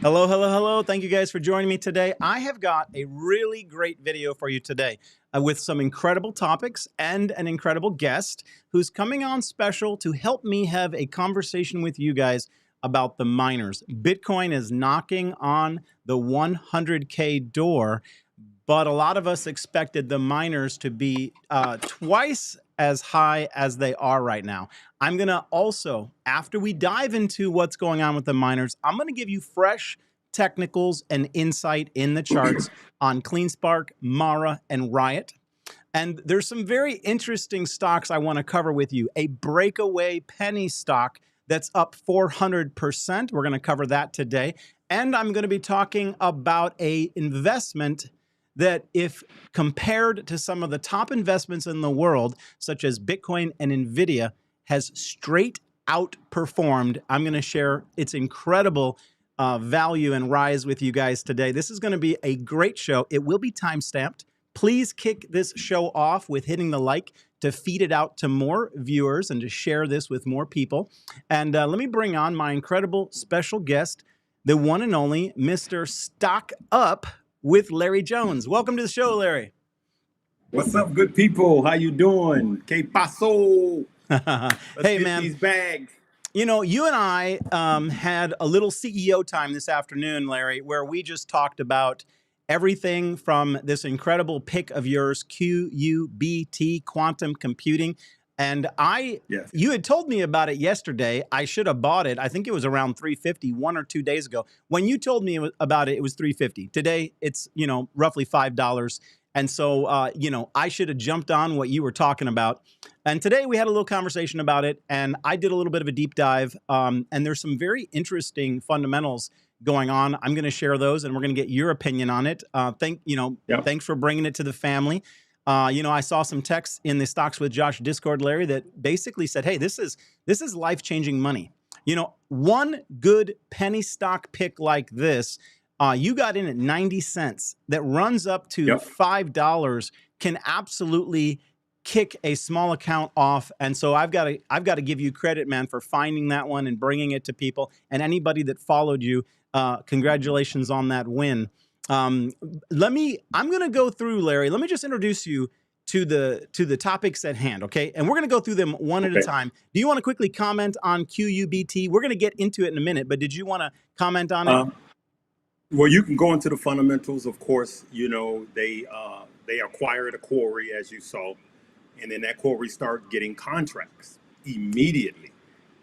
Hello, hello, hello. Thank you guys for joining me today. I have got a really great video for you today with some incredible topics and an incredible guest who's coming on special to help me have a conversation with you guys about the miners. Bitcoin is knocking on the 100K door, but a lot of us expected the miners to be twice as high as they are right now. I'm going to also, after we dive into what's going on with the miners, I'm going to give you fresh technicals and insight in the charts on CleanSpark, Mara, and Riot. And there's some very interesting stocks I want to cover with you. A breakaway penny stock that's up 400%. We're going to cover that today. And I'm going to be talking about an investment that, if compared to some of the top investments in the world, such as Bitcoin and NVDA, has straight outperformed. I'm going to share its incredible value and rise with you guys today. This is going to be a great show. It will be time-stamped. Please kick this show off with hitting the like to feed it out to more viewers and to share this with more people. And let me bring on my incredible special guest, the one and only Mr. Stock Up with Larry Jones. Welcome to the show, Larry. What's up, good people? How you doing? Que paso? Hey, man. These bags. You know, you and I had a little CEO time this afternoon, Larry, where we just talked about everything from this incredible pick of yours, QUBT, quantum computing. And you had told me about it yesterday. I should have bought it. I think it was around $350 1 or 2 days ago. When you told me about it, it was $350. Today, it's, roughly $5. And so, I should have jumped on what you were talking about. And today we had a little conversation about it, and I did a little bit of a deep dive. And there's some very interesting fundamentals going on. I'm going to share those, and we're going to get your opinion on it. Thanks for bringing it to the family. I saw some texts in the Stocks with Josh Discord, Larry, that basically said, hey, this is life-changing money. One good penny stock pick like this, you got in at 90 cents, that runs up to $5, can absolutely kick a small account off. And so I've got to give you credit, man, for finding that one and bringing it to people. And anybody that followed you, congratulations on that win. I'm going to go through, Larry. Let me just introduce you to the topics at hand, okay? And we're going to go through them one at a time. Do you want to quickly comment on QUBT? We're going to get into it in a minute, but did you want to comment on it? Well, you can go into the fundamentals, of course. They acquired a quarry, as you saw, and then that quarry started getting contracts immediately.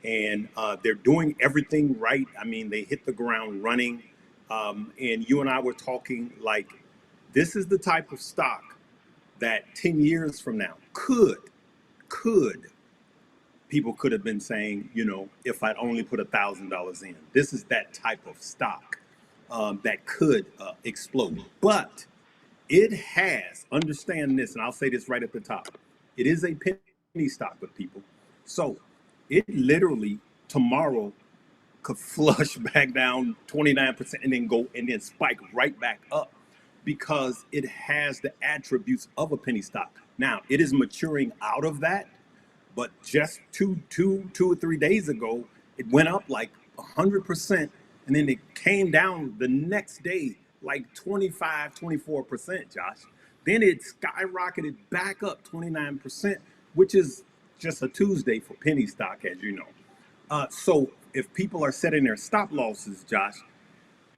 And they're doing everything right. I mean, they hit the ground running. And you and I were talking like, this is the type of stock that 10 years from now people could have been saying, if I'd only put $1,000 in. This is that type of stock that could explode. But it has, understand this, and I'll say this right at the top, it is a penny stock with people. So it literally tomorrow could flush back down 29% and then spike right back up, because it has the attributes of a penny stock. Now, it is maturing out of that, but just two or 3 days ago, it went up like 100%, and then it came down the next day like 25, 24%, Josh. Then it skyrocketed back up 29%, which is just a Tuesday for penny stock, as you know. So if people are setting their stop losses, Josh,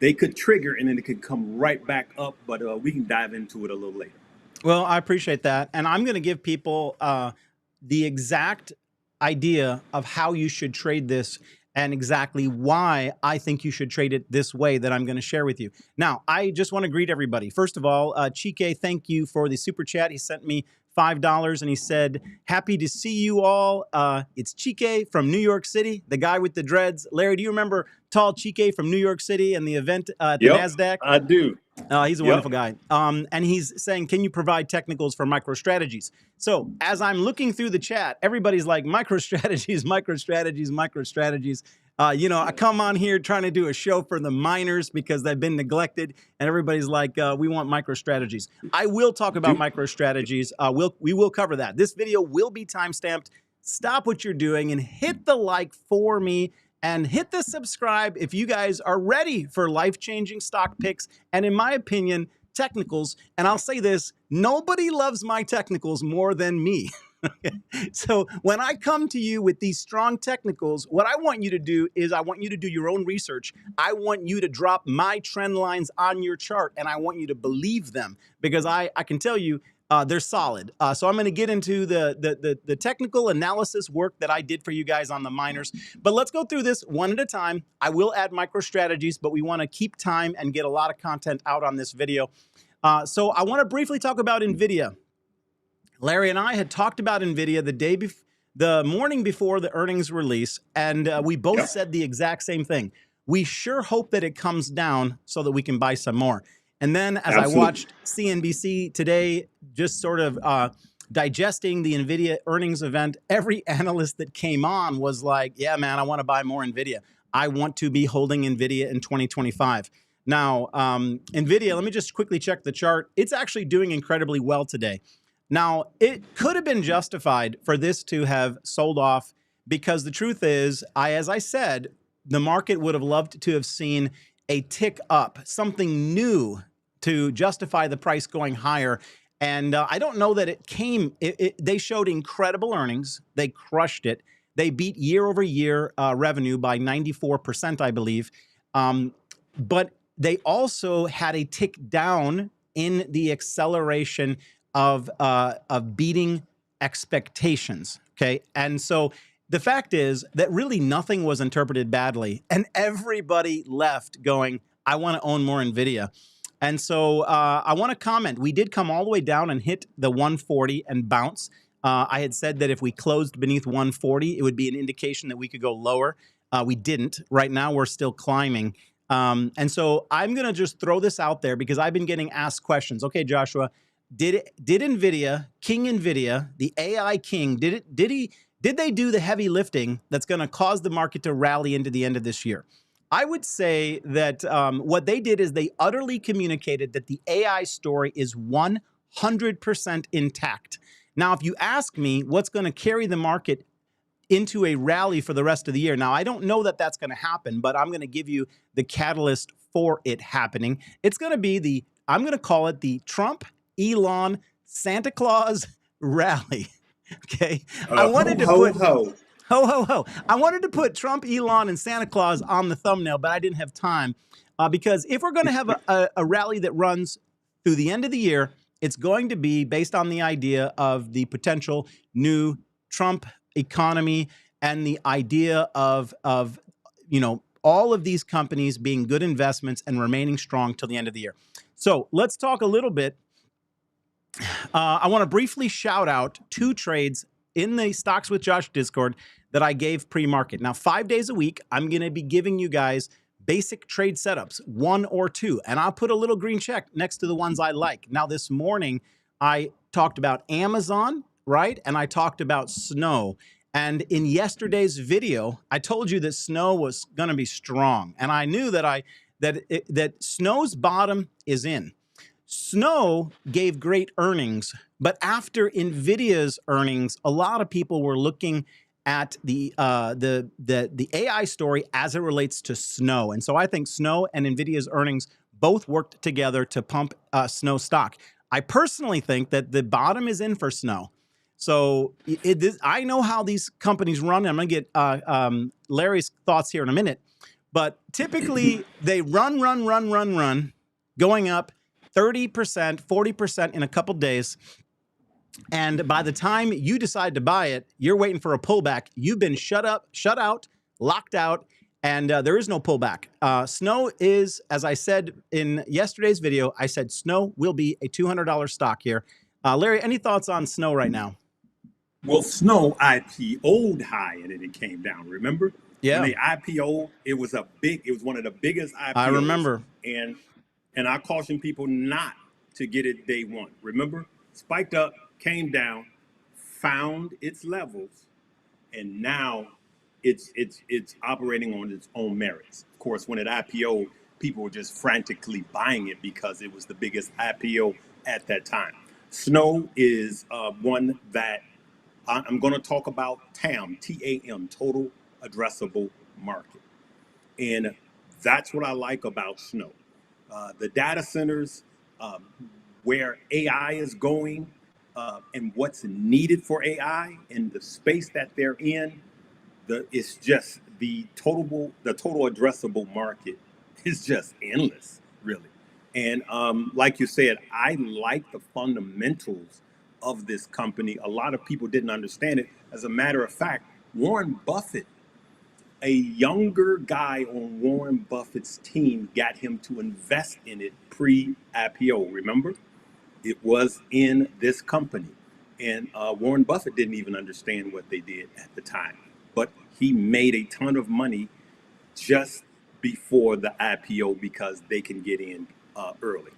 they could trigger and then it could come right back up, but we can dive into it a little later. Well, I appreciate that. And I'm going to give people the exact idea of how you should trade this and exactly why I think you should trade it this way that I'm going to share with you. Now, I just want to greet everybody. First of all, Chike, thank you for the super chat. He sent me $5 and he said, happy to see you all. It's Chike from New York City, the guy with the dreads. Larry, do you remember tall Chike from New York City and the event at the NASDAQ? I do. He's a wonderful guy. And he's saying, can you provide technicals for MicroStrategies? So as I'm looking through the chat, everybody's like, MicroStrategies, MicroStrategies, MicroStrategies. I come on here trying to do a show for the miners because they've been neglected, and everybody's like, we want MicroStrategies. I will talk about MicroStrategies. We will cover that. This video will be time-stamped. Stop what you're doing and hit the like for me and hit the subscribe if you guys are ready for life-changing stock picks and, in my opinion, technicals. And I'll say this, nobody loves my technicals more than me. So when I come to you with these strong technicals, what I want you to do is I want you to do your own research. I want you to drop my trend lines on your chart, and I want you to believe them, because I can tell you they're solid. So I'm going to get into the technical analysis work that I did for you guys on the miners. But let's go through this one at a time. I will add micro strategies, but we want to keep time and get a lot of content out on this video. So I want to briefly talk about NVIDIA. Larry and I had talked about NVIDIA the morning before the earnings release, and we both said the exact same thing. We sure hope that it comes down so that we can buy some more. And then as I watched CNBC today, just sort of digesting the NVIDIA earnings event, every analyst that came on was like, yeah, man, I want to buy more NVIDIA. I want to be holding NVIDIA in 2025. Now, NVIDIA, let me just quickly check the chart. It's actually doing incredibly well today. Now, it could have been justified for this to have sold off, because the truth is, as I said, the market would have loved to have seen a tick up, something new to justify the price going higher. And I don't know that it came. They showed incredible earnings. They crushed it. They beat year over year revenue by 94%, I believe. But they also had a tick down in the acceleration of beating expectations. Okay. And so the fact is that really nothing was interpreted badly, and everybody left going, I want to own more NVIDIA. And so I want to comment. We did come all the way down and hit the 140 and bounce. I had said that if we closed beneath 140, it would be an indication that we could go lower. We didn't. Right now, we're still climbing. And so I'm going to just throw this out there, because I've been getting asked questions. Okay, Joshua, did NVIDIA, King NVIDIA, the AI king, did they do the heavy lifting that's going to cause the market to rally into the end of this year? I would say that what they did is they utterly communicated that the AI story is 100% intact. Now, if you ask me what's going to carry the market into a rally for the rest of the year, now, I don't know that that's going to happen, but I'm going to give you the catalyst for it happening. It's going to be I'm going to call it the Trump, Elon, Santa Claus rally. Okay. I wanted to put ho, ho, ho. I wanted to put Trump, Elon, and Santa Claus on the thumbnail, but I didn't have time because if we're going to have a rally that runs through the end of the year, it's going to be based on the idea of the potential new Trump economy and the idea of all of these companies being good investments and remaining strong till the end of the year. So let's talk a little bit. I want to briefly shout out 2 trades in the Stocks with Josh Discord that I gave pre-market. Now, 5 days a week, I'm going to be giving you guys basic trade setups, 1 or 2, and I'll put a little green check next to the ones I like. Now, this morning, I talked about Amazon, right? And I talked about Snow. And in yesterday's video, I told you that Snow was going to be strong. And I knew that Snow's bottom is in. Snow gave great earnings, but after NVIDIA's earnings, a lot of people were looking at the AI story as it relates to Snow. And so I think Snow and NVIDIA's earnings both worked together to pump Snow stock. I personally think that the bottom is in for Snow. So I know how these companies run. I'm going to get Larry's thoughts here in a minute. But typically, they run, going up 30%, 40% in a couple days. And by the time you decide to buy it, you're waiting for a pullback. You've been shut out, locked out, and there is no pullback. Snow is, as I said in yesterday's video, I said Snow will be a $200 stock here. Larry, any thoughts on Snow right now? Well, Snow IPO'd high and then it came down, remember? Yeah. When they IPO'd, it was one of the biggest IPOs. I remember. And I cautioned people not to get it day one. Remember? Spiked up, came down, found its levels, and now it's operating on its own merits. Of course, when it IPO'd, people were just frantically buying it because it was the biggest IPO at that time. Snow is one that I'm going to talk about TAM, T-A-M, Total Addressable market. And that's what I like about Snow. The data centers, where AI is going, and what's needed for AI and the space that they're in, it's just the total addressable market is just endless, really. And like you said, I like the fundamentals of this company. A lot of people didn't understand it. As a matter of fact, Warren Buffett, a younger guy on Warren Buffett's team, got him to invest in it pre-IPO. Remember? It was in this company. And Warren Buffett didn't even understand what they did at the time. But he made a ton of money just before the IPO because they can get in early.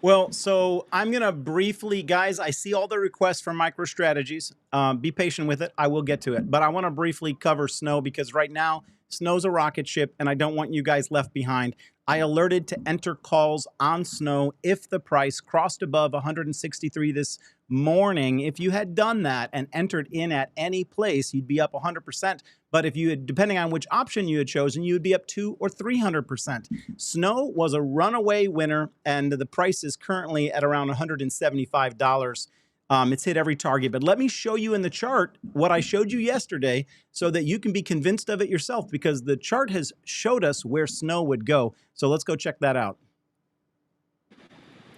Well, so I'm going to briefly, guys, I see all the requests for MicroStrategies. Be patient with it. I will get to it. But I want to briefly cover Snow because right now, Snow's a rocket ship, and I don't want you guys left behind. I alerted to enter calls on Snow if the price crossed above 163 this morning. If you had done that and entered in at any place, you'd be up 100%. But if you had, depending on which option you had chosen, you would be up 200 or 300%. Snow was a runaway winner, and the price is currently at around $175. It's hit every target. But let me show you in the chart what I showed you yesterday so that you can be convinced of it yourself, because the chart has showed us where Snow would go. So let's go check that out.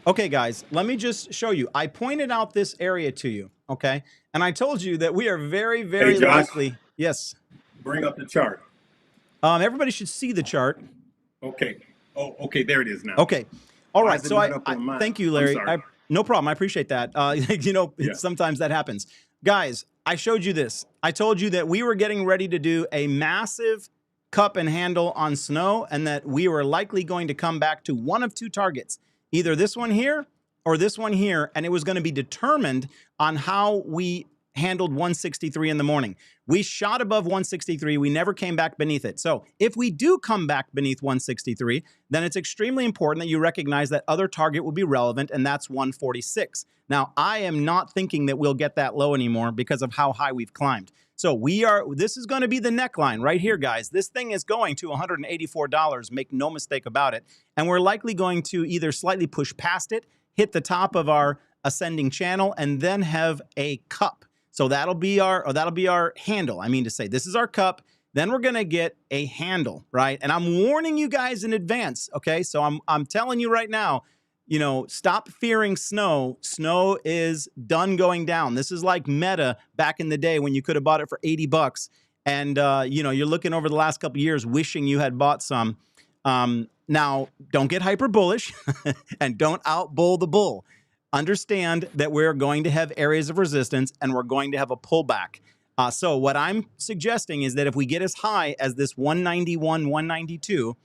Okay, guys, let me just show you. I pointed out this area to you, okay? And I told you that we are very, very likely. Yes. Bring up the chart. Everybody should see the chart. Okay. Oh, okay. There it is now. Okay. All right. So I I thank you, Larry. No problem. I appreciate that. You know, Yeah. sometimes that happens. Guys, I showed you this. I told you that we were getting ready to do a massive cup and handle on Snow, and that we were likely going to come back to one of two targets, either this one here or this one here, and it was going to be determined on how we handled 163 in the morning. We shot above 163. We never came back beneath it. So if we do come back beneath 163, then it's extremely important that you recognize that other target will be relevant, and that's 146. Now, I am not thinking that we'll get that low anymore because of how high we've climbed. So this is going to be the neckline right here, guys. This thing is going to $184. Make no mistake about it. And we're likely going to either slightly push past it, hit the top of our ascending channel, and then have a cup. So that'll be our handle. I mean to say, this is our cup. Then we're going to get a handle, right? And I'm warning you guys in advance, okay? So I'm telling you right now, you know, stop fearing Snow. Snow is done going down. This is like Meta back in the day when you could have bought it for 80 bucks. And, you know, you're looking over the last couple of years wishing you had bought some. Now, don't get hyper bullish and don't outbull the bull. Understand that we're going to have areas of resistance and we're going to have a pullback. So what I'm suggesting is that if we get as high as this 191, 192,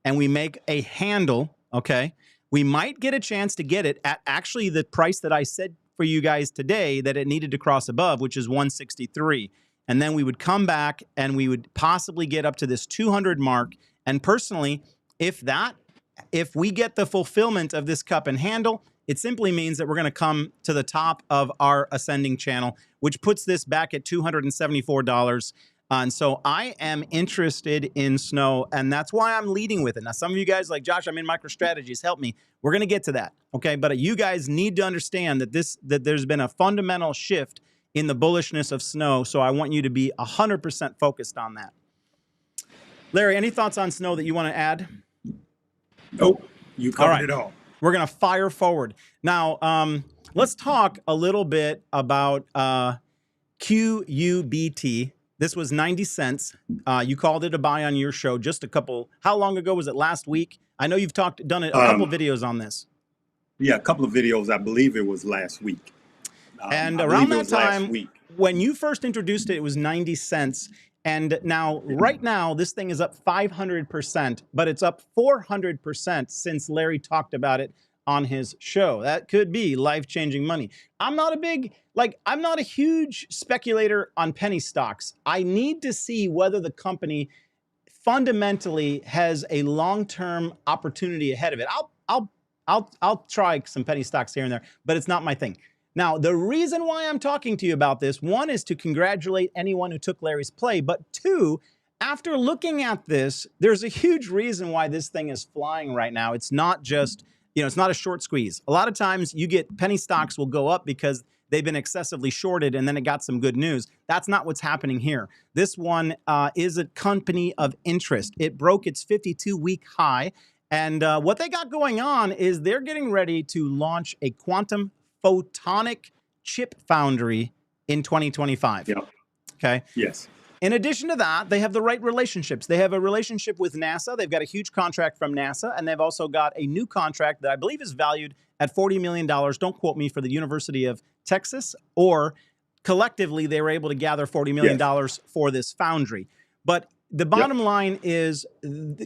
and we make a handle, okay, we might get a chance to get it at actually the price that I said for you guys today that it needed to cross above, which is 163. And then we would come back and we would possibly get up to this 200 mark. And personally, if we get the fulfillment of this cup and handle, it simply means that we're going to come to the top of our ascending channel, which puts this back at $274. And so I am interested in Snow, and that's why I'm leading with it. Now, some of you guys like, Josh, I'm in MicroStrategies. Help me. We're going to get to that, okay? But you guys need to understand that that there's been a fundamental shift in the bullishness of Snow, so I want you to be 100% focused on that. Larry, any thoughts on Snow that you want to add? Nope. You covered it all. We're going to fire forward. Now, let's talk a little bit about QUBT. This was 90 cents. You called it a buy on your show just how long ago was it? Last week? I know you've done a couple videos on this. Yeah, a couple of videos. I believe it was last week. And around that time, when you first introduced it, it was 90 cents. And now, right now, this thing is up 500%, but it's up 400% since Larry talked about it on his show. That could be life-changing money. I'm not a huge speculator on penny stocks. I need to see whether the company fundamentally has a long-term opportunity ahead of it. I'll try some penny stocks here and there, but it's not my thing. Now, the reason why I'm talking to you about this, one, is to congratulate anyone who took Larry's play, but two, after looking at this, there's a huge reason why this thing is flying right now. It's not just, it's not a short squeeze. A lot of times you get penny stocks will go up because they've been excessively shorted and then it got some good news. That's not what's happening here. This one is a company of interest. It broke its 52-week high. And what they got going on is they're getting ready to launch a quantum photonic chip foundry in 2025. Yep. Okay. Yes. In addition to that, they have the right relationships. They have a relationship with NASA. They've got a huge contract from NASA, and they've also got a new contract that I believe is valued at $40 million. Don't quote me, for the University of Texas, or collectively they were able to gather $40 million for this foundry. But the bottom line is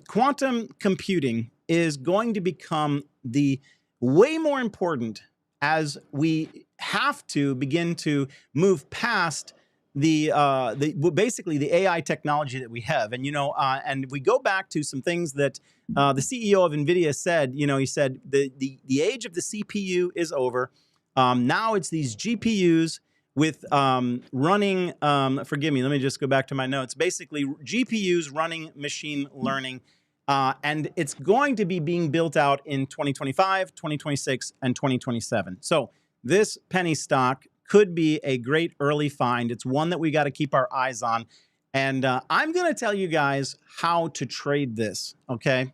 quantum computing is going to become the way more important as we have to begin to move past basically the AI technology that we have. And, and we go back to some things that the CEO of NVDA said. He said the age of the CPU is over. Now it's these GPUs with running, forgive me, let me just go back to my notes. Basically, GPUs running machine learning. And it's going to be being built out in 2025, 2026, and 2027. So this penny stock could be a great early find. It's one that we got to keep our eyes on. And I'm going to tell you guys how to trade this, okay?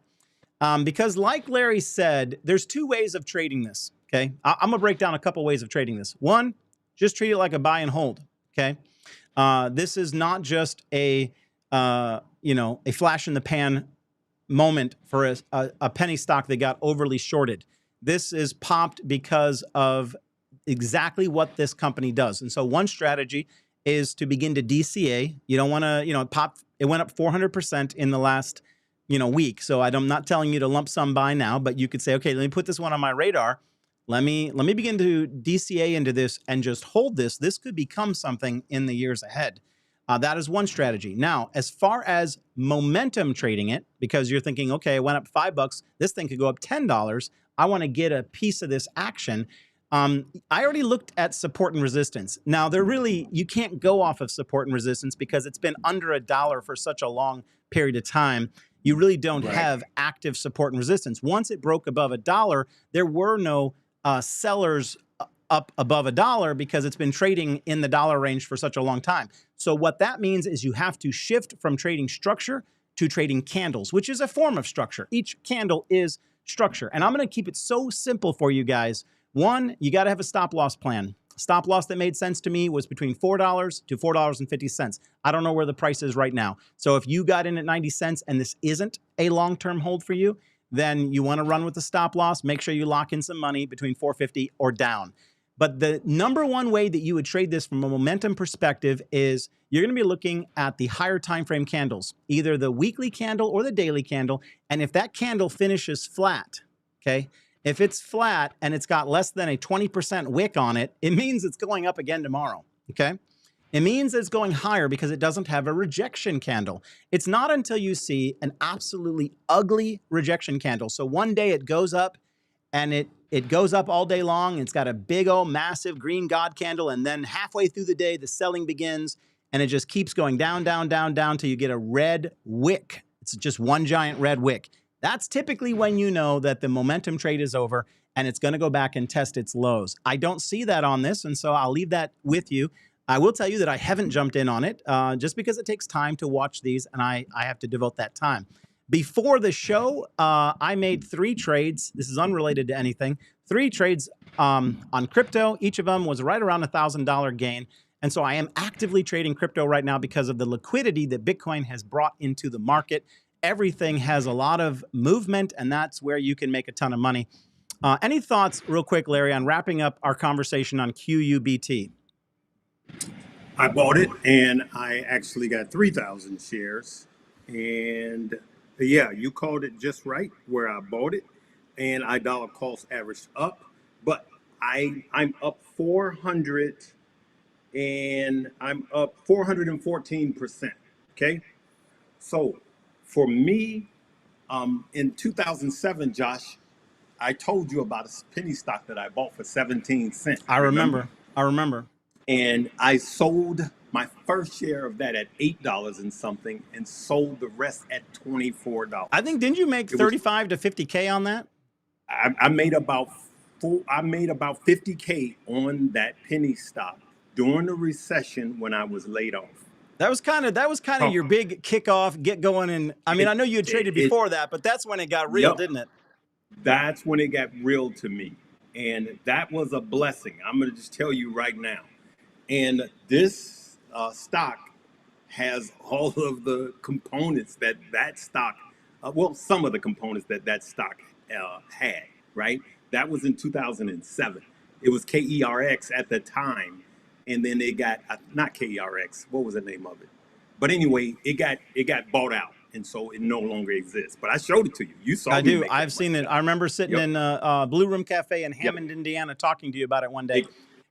Because like Larry said, there's two ways of trading this, okay? I'm going to break down a couple ways of trading this. One, just treat it like a buy and hold, okay? This is not just a flash in the pan moment for a penny stock that got overly shorted. This is popped because of exactly what this company does. And so one strategy is to begin to DCA. You don't want to, pop. It went up 400% in the last, week. So I'm not telling you to lump sum buy now, but you could say, okay, let me put this one on my radar. Let me begin to DCA into this and just hold this. This could become something in the years ahead. That is one strategy. Now, as far as momentum trading it, because you're thinking, okay, it went up $5, this thing could go up $10. I want to get a piece of this action. I already looked at support and resistance. Now, you can't go off of support and resistance because it's been under $1 for such a long period of time. You really don't have active support and resistance. Once it broke above $1, there were no sellers up above $1 because it's been trading in the dollar range for such a long time. So what that means is you have to shift from trading structure to trading candles, which is a form of structure. Each candle is structure. And I'm going to keep it so simple for you guys. One, you got to have a stop loss plan. Stop loss that made sense to me was between $4 to $4.50. I don't know where the price is right now. So if you got in at 90 cents and this isn't a long-term hold for you, then you want to run with the stop loss. Make sure you lock in some money between $4.50 or down. But the number one way that you would trade this from a momentum perspective is you're going to be looking at the higher time frame candles, either the weekly candle or the daily candle. And if that candle finishes flat, okay, if it's flat and it's got less than a 20% wick on it, it means it's going up again tomorrow, okay? It means it's going higher because it doesn't have a rejection candle. It's not until you see an absolutely ugly rejection candle. So one day it goes up and it goes up all day long. It's got a big old massive green God candle. And then halfway through the day, the selling begins and it just keeps going down, down, down, down till you get a red wick. It's just one giant red wick. That's typically when you know that the momentum trade is over and it's going to go back and test its lows. I don't see that on this, and so I'll leave that with you. I will tell you that I haven't jumped in on it just because it takes time to watch these, and I have to devote that time. Before the show, I made 3 trades. This is unrelated to anything. 3 trades on crypto. Each of them was right around $1,000 gain. And so I am actively trading crypto right now because of the liquidity that Bitcoin has brought into the market. Everything has a lot of movement, and that's where you can make a ton of money. Any thoughts real quick, Larry, on wrapping up our conversation on QUBT? I bought it, and I actually got 3,000 shares. And yeah, you called it just right where I bought it, and I dollar cost averaged up. But I'm up 400, and I'm up 414%. Okay, so for me, in 2007, Josh, I told you about a penny stock that I bought for 17 cents. I remember. And I sold my first share of that at $8 and something, and sold the rest at $24. I think, didn't you make It was 35 to 50K on that? I made about 50K on that penny stock during the recession when I was laid off. That was kind of Oh, your big kickoff, get going. And I mean, it, I know you had traded it, before that, but that's when it got real, yep, didn't it? that's when it got real to me. And that was a blessing. I'm going to just tell you right now. And this stock has all of the components that stock, well, some of the components that stock had, right? That was in 2007. It was KERX at the time. And then it got, not KERX, what was the name of it? But anyway, it got bought out. And so it no longer exists. But I showed it to you. You saw I me do. make I've that money seen it. back. I remember sitting Yep. in Blue Room Cafe in Yep. Hammond, Indiana, talking to you about it one day.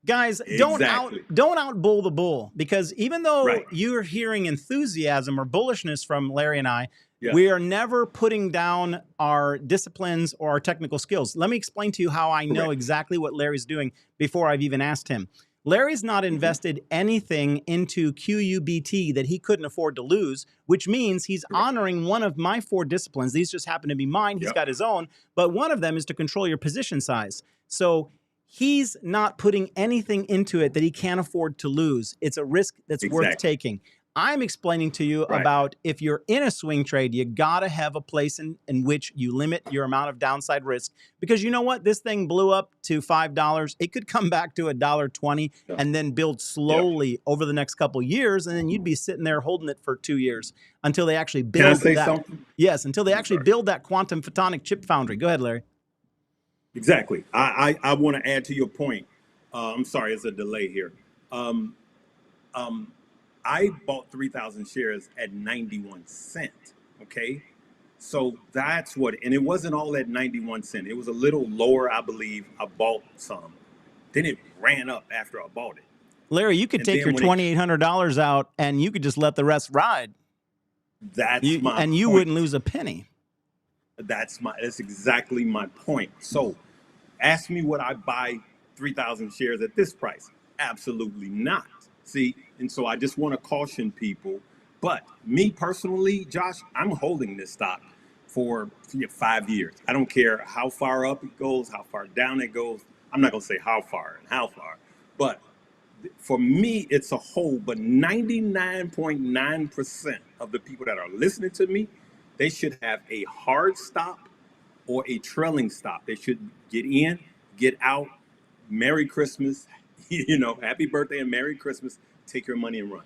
Guys, Exactly. don't outbull the bull, because even though Right. you're hearing enthusiasm or bullishness from Larry and I, Yeah. we are never putting down our disciplines or our technical skills. Let me explain to you how I know Correct. exactly what Larry's doing before I've even asked him. Larry's not invested anything into QUBT that he couldn't afford to lose, which means he's Correct. honoring one of my 4 disciplines. These just happen to be mine. He's Yep. got his own, but one of them is to control your position size. So he's not putting anything into it that he can't afford to lose. It's a risk that's worth Exactly. taking. I'm explaining to you Right. about, if you're in a swing trade, you got to have a place in which you limit your amount of downside risk. Because you know what? This thing blew up to $5. It could come back to $1.20 Yeah. and then build slowly over the next couple years. And then you'd be sitting there holding it for 2 years until they actually Can I build say that. something? Yes, until they I'm actually sorry. build that quantum photonic chip foundry. Go ahead, Larry. Exactly. I want to add to your point. I'm sorry, it's a delay here. Um, I bought 3,000 shares at 91 cents. Okay. So that's what, and it wasn't all at 91 cents. It was a little lower, I believe. I bought some. Then it ran up after I bought it. Larry, you could And take then your when it, $2,800 out and you could just let the rest ride. that's my And you point. wouldn't lose a penny. That's exactly my point. So ask me, would I buy 3,000 shares at this price? Absolutely not. See, and so I just want to caution people. But me personally, Josh, I'm holding this stock for 5 years. I don't care how far up it goes, how far down it goes. I'm not going to say how far, but for me, it's a hold. But 99.9% of the people that are listening to me, they should have a hard stop or a trailing stop. They should get in, get out. Merry Christmas, happy birthday and Merry Christmas. Take your money and run.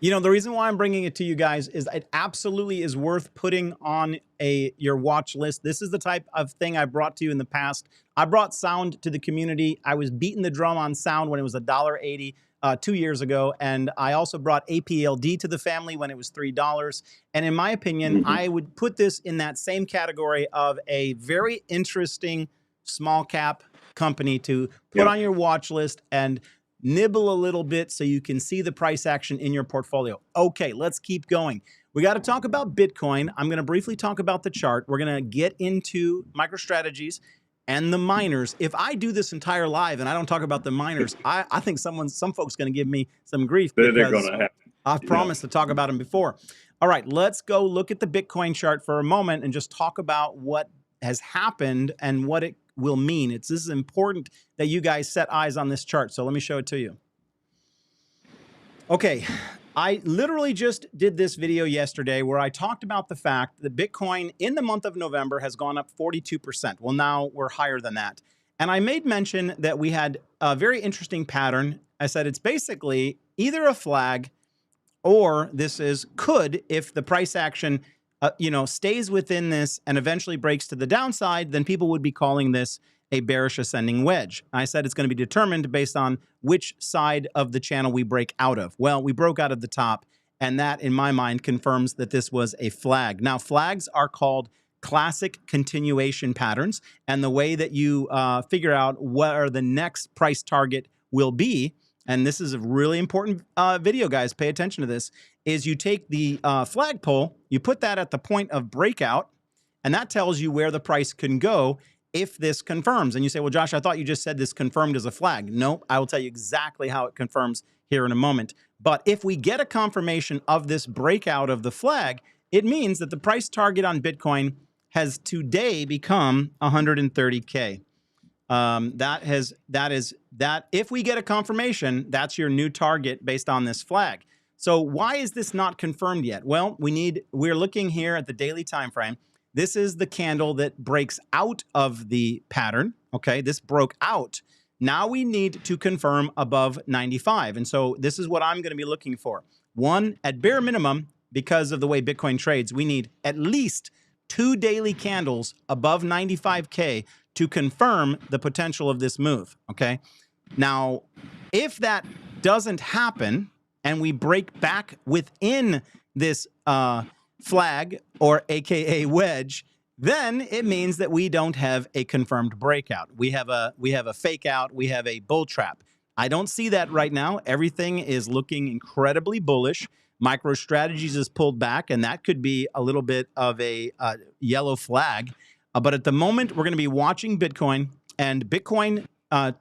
You know, the reason why I'm bringing it to you guys is it absolutely is worth putting on your watch list. This is the type of thing I brought to you in the past. I brought sound to the community. I was beating the drum on sound when it was $1.80 2 years ago. And I also brought APLD to the family when it was $3. And in my opinion, I would put this in that same category of a very interesting small cap company to put on your watch list and nibble a little bit so you can see the price action in your portfolio. Okay, let's keep going. We got to talk about Bitcoin. I'm going to briefly talk about the chart. We're going to get into MicroStrategies and the miners. If I do this entire live and I don't talk about the miners, I think some folks going to give me some grief because I've promised to talk about them before. All right, let's go look at the Bitcoin chart for a moment and just talk about what has happened and what it will mean. This is important that you guys set eyes on this chart. So let me show it to you. Okay, I literally just did this video yesterday where I talked about the fact that Bitcoin in the month of November has gone up 42%. Well, now we're higher than that. And I made mention that we had a very interesting pattern. I said it's basically either a flag or this could, if the price action stays within this and eventually breaks to the downside, then people would be calling this a bearish ascending wedge. I said it's going to be determined based on which side of the channel we break out of. Well, we broke out of the top, and that, in my mind, confirms that this was a flag. Now, flags are called classic continuation patterns, and the way that you figure out where the next price target will be, and this is a really important video, guys, pay attention to this, is you take the flagpole, you put that at the point of breakout, and that tells you where the price can go if this confirms. And you say, well, Josh, I thought you just said this confirmed as a flag. No, I will tell you exactly how it confirms here in a moment. But if we get a confirmation of this breakout of the flag, it means that the price target on Bitcoin has today become 130K. That if we get a confirmation, that's your new target based on this flag. So why is this not confirmed yet? Well, we're looking here at the daily time frame. This is the candle that breaks out of the pattern. Okay, this broke out. Now we need to confirm above 95. And so this is what I'm going to be looking for. One, at bare minimum, because of the way Bitcoin trades, we need at least 2 daily candles above 95K to confirm the potential of this move, okay? Now, if that doesn't happen and we break back within this flag, or AKA wedge, then it means that we don't have a confirmed breakout. We have a fake out, we have a bull trap. I don't see that right now. Everything is looking incredibly bullish. MicroStrategies is pulled back, and that could be a little bit of a yellow flag. But at the moment, we're going to be watching Bitcoin, and Bitcoin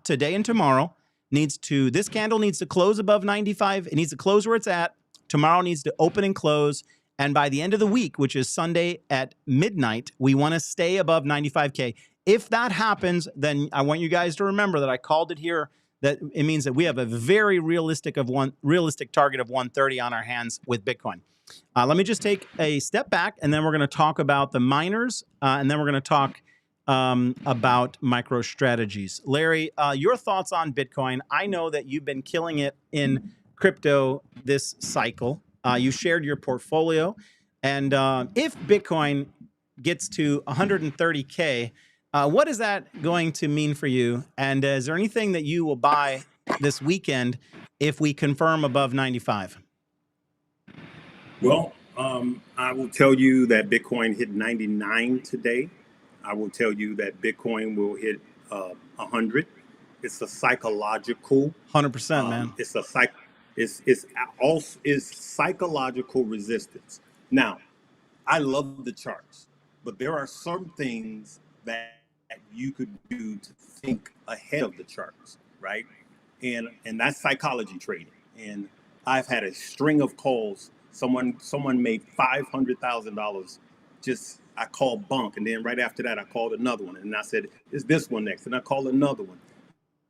today and tomorrow this candle needs to close above 95. It needs to close where it's at. Tomorrow needs to open and close. And by the end of the week, which is Sunday at midnight, we want to stay above 95K. If that happens, then I want you guys to remember that I called it here, that it means that we have a very realistic target of 130 on our hands with Bitcoin. Let me just take a step back, and then we're going to talk about the miners, and then we're going to talk about MicroStrategies. Larry, your thoughts on Bitcoin? I know that you've been killing it in crypto this cycle. You shared your portfolio, and if Bitcoin gets to 130K, what is that going to mean for you? And is there anything that you will buy this weekend if we confirm above 95? Well, I will tell you that Bitcoin hit 99 today. I will tell you that Bitcoin will hit 100. It's a psychological 100%, man. It's psychological resistance. Now, I love the charts, but there are some things that you could do to think ahead of the charts, right? And that's psychology trading. And I've had a string of calls. Someone made $500,000. Just I called bunk, and then right after that I called another one, and I said, "Is this one next?" And I called another one,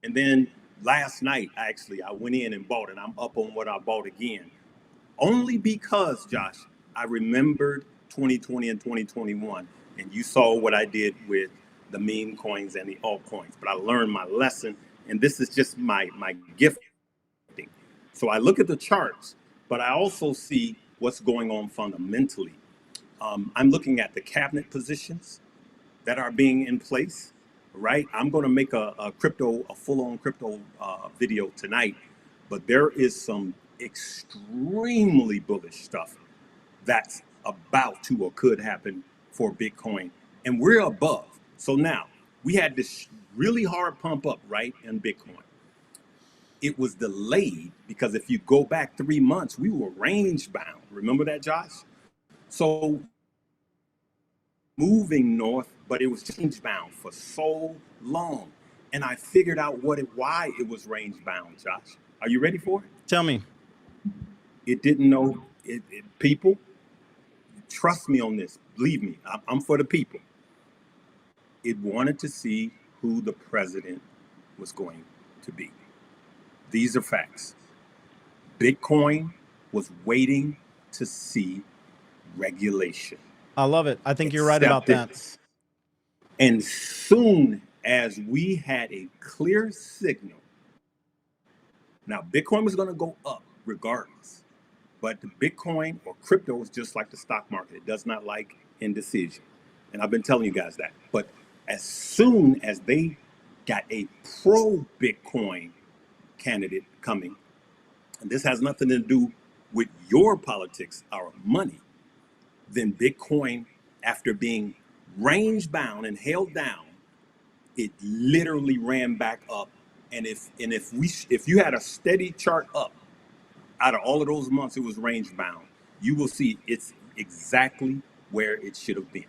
and then last night I went in and bought, and I'm up on what I bought again, only because, Josh, I remembered 2020 and 2021, and you saw what I did with the meme coins and the altcoins. But I learned my lesson, and this is just my gifting. So I look at the charts, but I also see what's going on fundamentally. I'm looking at the cabinet positions that are being in place, right? I'm going to make a full-on crypto video tonight, but there is some extremely bullish stuff that's about to or could happen for Bitcoin, and we're above. So now we had this really hard pump up, right, in Bitcoin. It was delayed because if you go back 3 months, we were range bound. Remember that, Josh? So moving north, but it was range bound for so long. And I figured out why it was range bound, Josh. Are you ready for it? Tell me. It didn't know people. Trust me on this. Believe me, I'm for the people. It wanted to see who the president was going to be. These are facts. Bitcoin was waiting to see regulation. I love it. I think you're right about that. And soon as we had a clear signal, now Bitcoin was going to go up regardless, but the Bitcoin or crypto is just like the stock market. It does not like indecision. And I've been telling you guys that. But as soon as they got a pro-Bitcoin candidate coming, and this has nothing to do with your politics or money, then Bitcoin, after being range bound and held down, it literally ran back up. And if you had a steady chart up out of all of those months, it was range bound. You will see it's exactly where it should have been.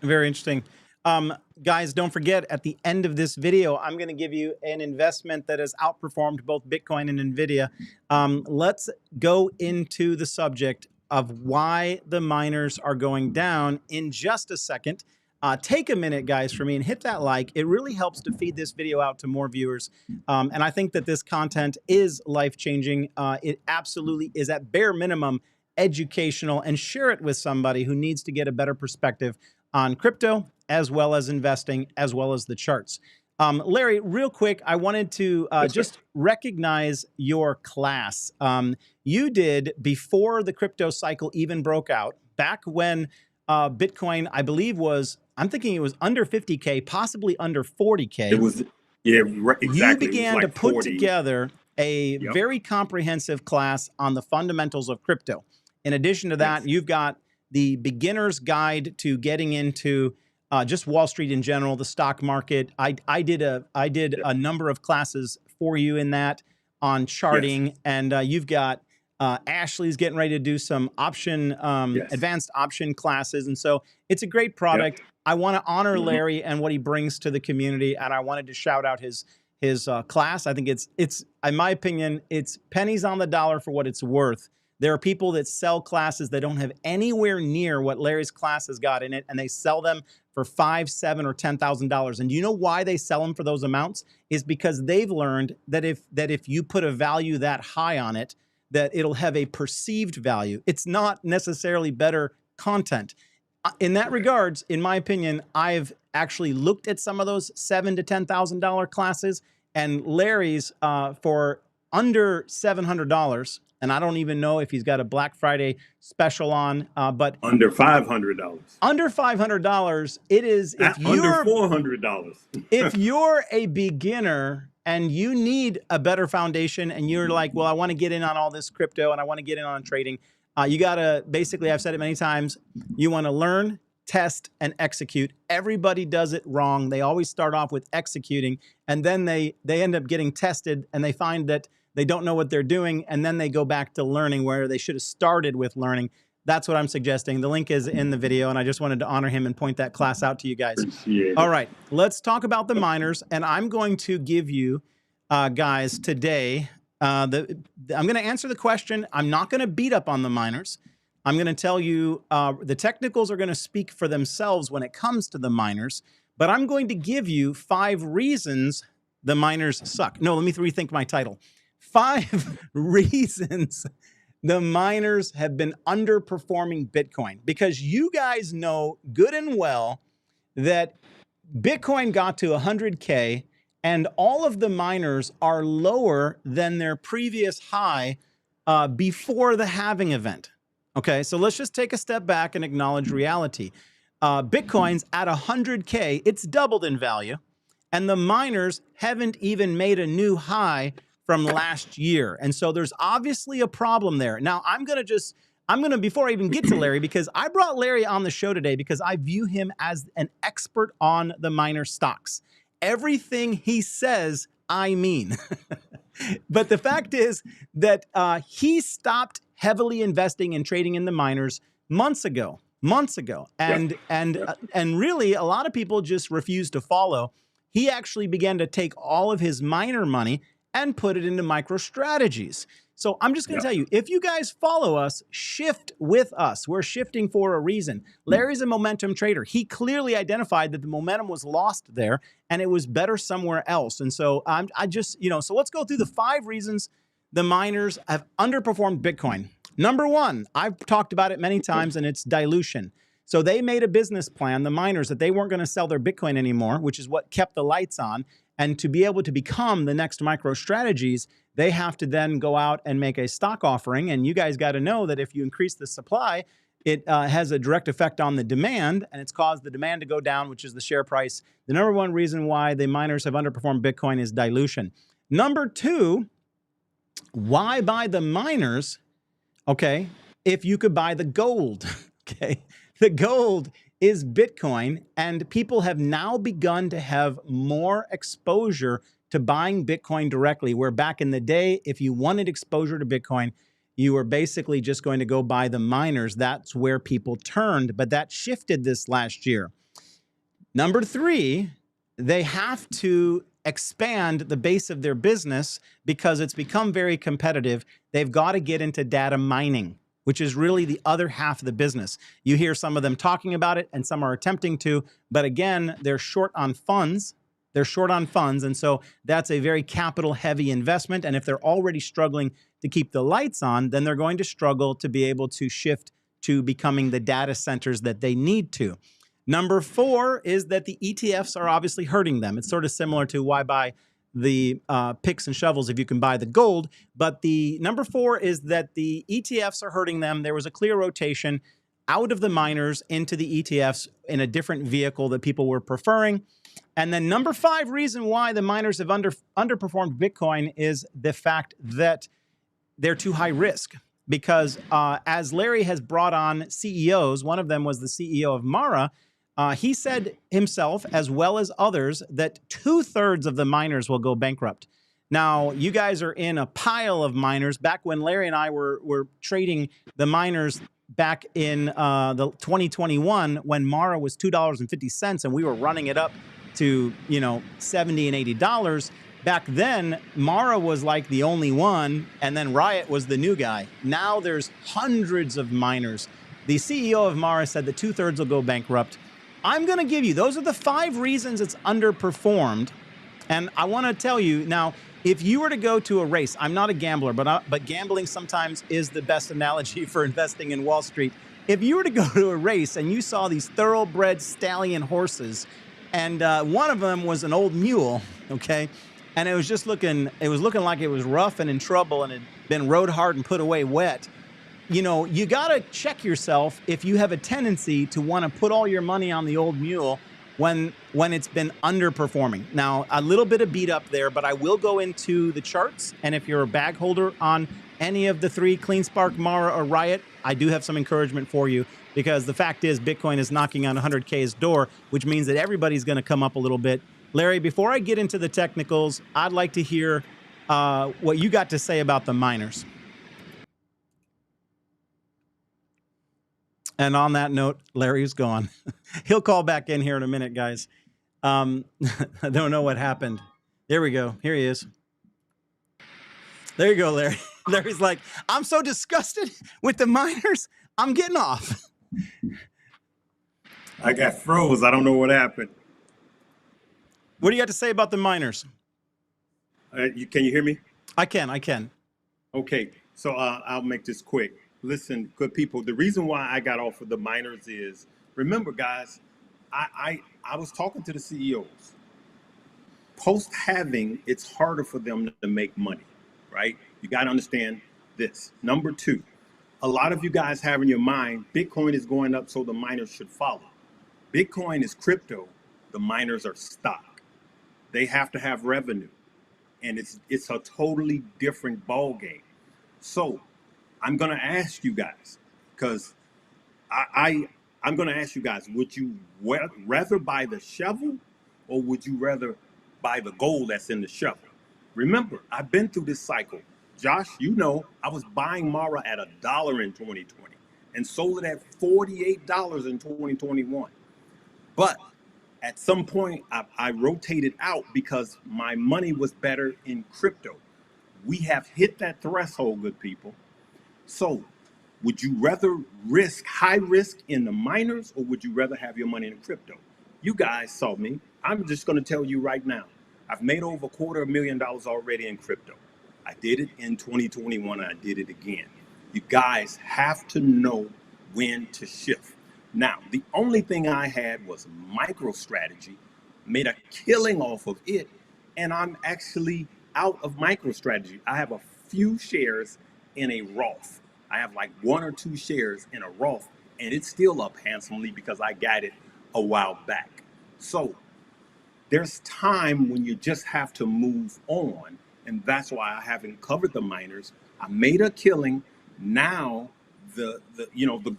Very interesting. Guys, don't forget, at the end of this video, I'm going to give you an investment that has outperformed both Bitcoin and NVIDIA. Let's go into the subject of why the miners are going down in just a second. Take a minute, guys, for me and hit that like. It really helps to feed this video out to more viewers. And I think that this content is life-changing. It absolutely is, at bare minimum, educational, and share it with somebody who needs to get a better perspective on crypto, as well as investing, as well as the charts. Larry, real quick, I wanted to just recognize your class. You did before the crypto cycle even broke out, back when Bitcoin, I believe, was, I'm thinking it was under 50K, possibly under 40K. It was, yeah, exactly. You began like to put 40. together a very comprehensive class on the fundamentals of crypto. In addition to that, you've got the beginner's guide to getting into just Wall Street in general, the stock market. I did a number of classes for you in that on charting, and you've got Ashley's getting ready to do some option, advanced option classes, and so it's a great product. I want to honor Larry and what he brings to the community, and I wanted to shout out his class. I think it's in my opinion, it's pennies on the dollar for what it's worth. There are people that sell classes that don't have anywhere near what Larry's class has got in it, and they sell them for $5,000, $7,000, or $10,000. And you know why they sell them for those amounts? Is because they've learned that if you put a value that high on it, that it'll have a perceived value. It's not necessarily better content. In that regards, in my opinion, I've actually looked at some of those $7,000 to $10,000 classes, and Larry's for under $700. And I don't even know if he's got a Black Friday special on, but under $500. Under $500, it is. If you're under $400. If you're a beginner and you need a better foundation, and you're like, well, I want to get in on all this crypto and I want to get in on trading, you gotta basically, I've said it many times, you want to learn, test, and execute. Everybody does it wrong. They always start off with executing, and then they end up getting tested, and they find that they don't know what they're doing, and then they go back to learning where they should have started with learning. That's what I'm suggesting. The link is in the video, and I just wanted to honor him and point that class out to you guys. All right, let's talk about the miners, and I'm going to give you, guys, today, I'm going to answer the question. I'm not going to beat up on the miners. I'm going to tell you the technicals are going to speak for themselves when it comes to the miners, but I'm going to give you 5 reasons the miners suck. No, let me rethink my title. 5 reasons the miners have been underperforming Bitcoin, because you guys know good and well that Bitcoin got to 100K and all of the miners are lower than their previous high before the halving event. Okay, so let's just take a step back and acknowledge reality. Bitcoin's at 100K, it's doubled in value, and the miners haven't even made a new high from last year. And so there's obviously a problem there. Now, I'm going to, before I even get to Larry, because I brought Larry on the show today because I view him as an expert on the miner stocks. Everything he says, I mean. But the fact is that he stopped heavily investing and trading in the miners months ago. And really, a lot of people just refused to follow. He actually began to take all of his miner money and put it into micro strategies. So I'm just going to tell you, if you guys follow us, shift with us. We're shifting for a reason. Larry's a momentum trader. He clearly identified that the momentum was lost there and it was better somewhere else. And so so let's go through the 5 reasons the miners have underperformed Bitcoin. Number 1, I've talked about it many times, and it's dilution. So they made a business plan, the miners, that they weren't going to sell their Bitcoin anymore, which is what kept the lights on. And to be able to become the next MicroStrategies, they have to then go out and make a stock offering. And you guys got to know that if you increase the supply, it has a direct effect on the demand, and it's caused the demand to go down, which is the share price. The number 1 reason why the miners have underperformed Bitcoin is dilution. Number 2, why buy the miners? Okay, if you could buy the gold, okay? The gold is Bitcoin, and people have now begun to have more exposure to buying Bitcoin directly, where back in the day, if you wanted exposure to Bitcoin, you were basically just going to go buy the miners. That's where people turned, but that shifted this last year. Number three, they have to expand the base of their business because it's become very competitive. They've got to get into data mining, which is really the other half of the business. You hear some of them talking about it and some are attempting to, but again, they're short on funds. They're short on funds. And so that's a very capital heavy investment. And if they're already struggling to keep the lights on, then they're going to struggle to be able to shift to becoming the data centers that they need to. Number four is that the ETFs are obviously hurting them. It's sort of similar to why buy the picks and shovels if you can buy the gold. But the number four is that the ETFs are hurting them. There was a clear rotation out of the miners into the ETFs in a different vehicle that people were preferring. And then number five reason why the miners have underperformed Bitcoin is the fact that they're too high risk. Because as Larry has brought on CEOs, one of them was the CEO of Mara, he said himself, as well as others, that 2/3 of the miners will go bankrupt. Now, you guys are in a pile of miners. Back when Larry and I were trading the miners back in the 2021, when Mara was $2.50 and we were running it up to, you know, $70 and $80. Back then, Mara was like the only one, and then RIOT was the new guy. Now there's hundreds of miners. The CEO of Mara said that 2/3 will go bankrupt. I'm going to give you, those are the 5 reasons it's underperformed. And I want to tell you now, if you were to go to a race, I'm not a gambler, but gambling sometimes is the best analogy for investing in Wall Street. If you were to go to a race and you saw these thoroughbred stallion horses, and one of them was an old mule, okay, and it was just looking like it was rough and in trouble and had been rode hard and put away wet. You know, you got to check yourself if you have a tendency to want to put all your money on the old mule when it's been underperforming. Now, a little bit of beat up there, but I will go into the charts. And if you're a bag holder on any of the 3, CleanSpark, Mara, or RIOT, I do have some encouragement for you, because the fact is Bitcoin is knocking on 100K's door, which means that everybody's going to come up a little bit. Larry, before I get into the technicals, I'd like to hear what you got to say about the miners. And on that note, Larry's gone. He'll call back in here in a minute, guys. I don't know what happened. There we go. Here he is. There you go, Larry. Larry's like, I'm so disgusted with the miners, I'm getting off. I got froze. I don't know what happened. What do you got to say about the miners? Can you hear me? I can. Okay, so I'll make this quick. Listen, good people, the reason why I got off of the miners is, remember, guys, I was talking to the CEOs. Post-halving, it's harder for them to make money, right? You got to understand this. Number 2, a lot of you guys have in your mind, Bitcoin is going up, so the miners should follow. Bitcoin is crypto. The miners are stock. They have to have revenue. And it's a totally different ball game. So I'm going to ask you guys, because I'm going to ask you guys, would you rather buy the shovel, or would you rather buy the gold that's in the shovel? Remember, I've been through this cycle. Josh, you know, I was buying Mara at $1 in 2020 and sold it at $48 in 2021. But at some point, I rotated out because my money was better in crypto. We have hit that threshold, good people. So would you rather risk high risk in the miners, or would you rather have your money in crypto? You guys saw me. I'm just going to tell you right now, I've made over $250,000 already in crypto. I did it in 2021 and I did it again. You guys have to know when to shift. Now, the only thing I had was MicroStrategy, made a killing off of it, and I'm actually out of MicroStrategy. I have a few shares in a Roth. I have like 1 or 2 shares in a Roth, and it's still up handsomely because I got it a while back. So there's time when you just have to move on, and that's why I haven't covered the miners. I made a killing. Now the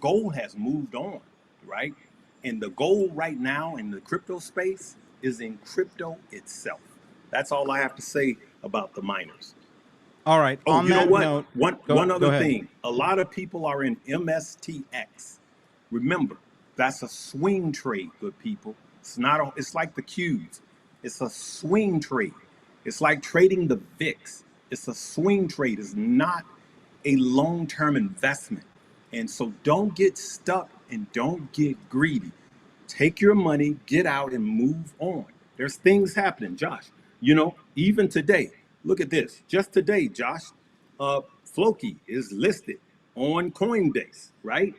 gold has moved on, right? And the gold right now in the crypto space is in crypto itself. That's all I have to say about the miners. All right. Oh, on you know that what? note, One go other ahead. thing. A lot of people are in MSTX. Remember, that's a swing trade, good people. It's not. It's like the Qs. It's a swing trade. It's like trading the VIX. It's a swing trade. It's not a long-term investment. And so don't get stuck and don't get greedy. Take your money, get out, and move on. There's things happening, Josh. You know, even today, look at this. Just today, Josh, Floki is listed on Coinbase, right?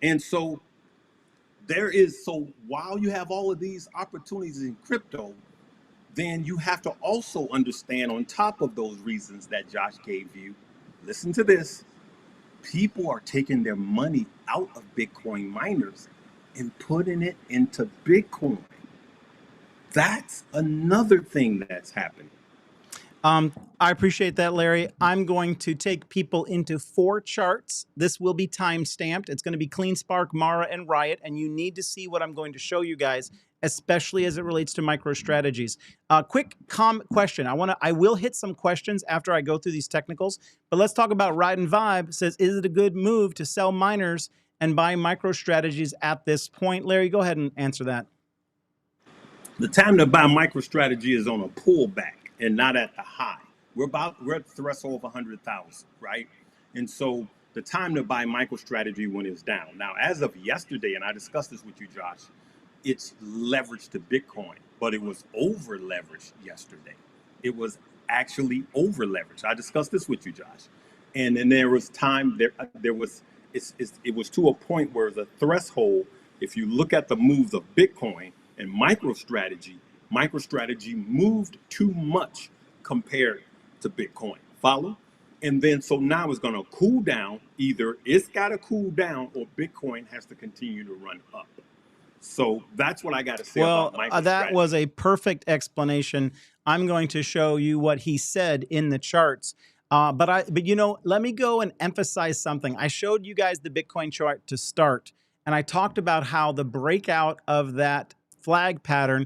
And so so while you have all of these opportunities in crypto, then you have to also understand, on top of those reasons that Josh gave you, listen to this, people are taking their money out of Bitcoin miners and putting it into Bitcoin. That's another thing that's happening. I appreciate that, Larry. I'm going to take people into 4 charts. This will be time stamped. It's going to be CleanSpark, Mara, and Riot, and you need to see what I'm going to show you guys, especially as it relates to MicroStrategies. Quick question. I will hit some questions after I go through these technicals, but let's talk about Ride and Vibe. It says, is it a good move to sell miners and buy MicroStrategies at this point? Larry, go ahead and answer that. The time to buy MicroStrategy is on a pullback and not at the high. We're at the threshold of 100,000, right? And so the time to buy MicroStrategy when it's down. Now, as of yesterday, and I discussed this with you, Josh, it's leveraged to Bitcoin, but it was over leveraged yesterday. It was actually over leveraged. I discussed this with you, Josh. And then there was time it was to a point where the threshold, if you look at the moves of Bitcoin and MicroStrategy moved too much compared to Bitcoin. Follow? And then so now it's going to cool down. Either it's got to cool down or Bitcoin has to continue to run up. So that's what I got to say about MicroStrategy. That was a perfect explanation. I'm going to show you what he said in the charts. But you know, let me go and emphasize something. I showed you guys the Bitcoin chart to start, and I talked about how the breakout of that flag pattern,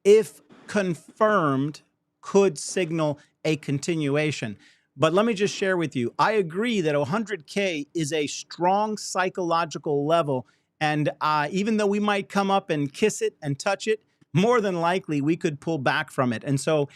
if confirmed, could signal a continuation. But let me just share with you, I agree that 100K is a strong psychological level. And even though we might come up and kiss it and touch it, more than likely we could pull back from it. And so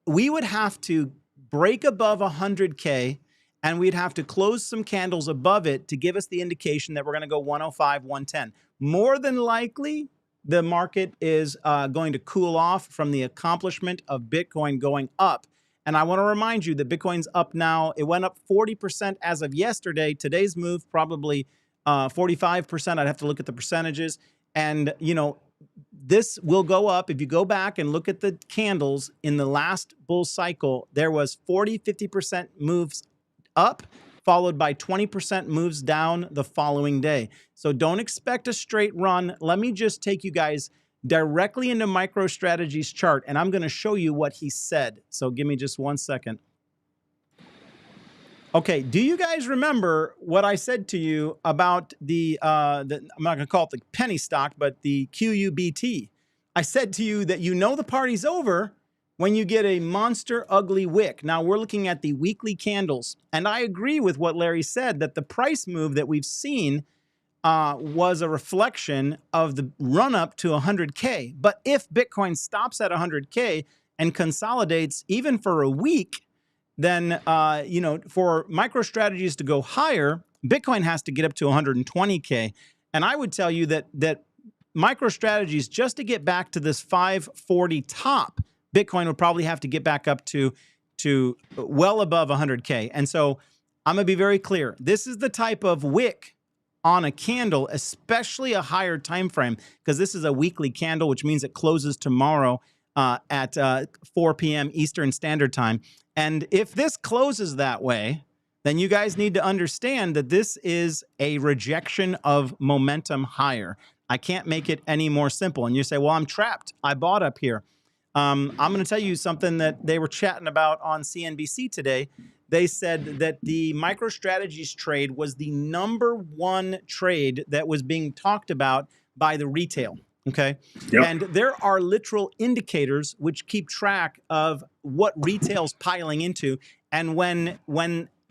we would have to break above 100K, and we'd have to close some candles above it to give us the indication that we're going to go 105, 110. More than likely, the market is going to cool off from the accomplishment of Bitcoin going up. And I want to remind you that Bitcoin's up now. It went up 40% as of yesterday. Today's move probably 45%. I'd have to look at the percentages. And, you know, this will go up. If you go back and look at the candles in the last bull cycle, there was 40, 50% moves up, followed by 20% moves down the following day. So don't expect a straight run. Let me just take you guys directly into MicroStrategy's chart, and I'm going to show you what he said. So give me just 1 second. Okay, do you guys remember what I said to you about I'm not going to call it the penny stock, but the QUBT? I said to you that you know the party's over when you get a monster ugly wick. Now we're looking at the weekly candles, and I agree with what Larry said, that the price move that we've seen was a reflection of the run up to 100K. But if Bitcoin stops at 100K and consolidates even for a week, then, you know, for MicroStrategies to go higher, Bitcoin has to get up to 120K. And I would tell you that MicroStrategies, just to get back to this 540 top, Bitcoin would probably have to get back up to well above 100K. And so I'm going to be very clear. This is the type of wick on a candle, especially a higher time frame, because this is a weekly candle, which means it closes tomorrow at 4 p.m. Eastern Standard Time. And if this closes that way, then you guys need to understand that this is a rejection of momentum higher. I can't make it any more simple. And you say, well, I'm trapped. I bought up here. I'm going to tell you something that they were chatting about on CNBC today. They said that the MicroStrategies trade was the #1 trade that was being talked about by the retail. Okay. Yep. And there are literal indicators which keep track of what retail's piling into. And when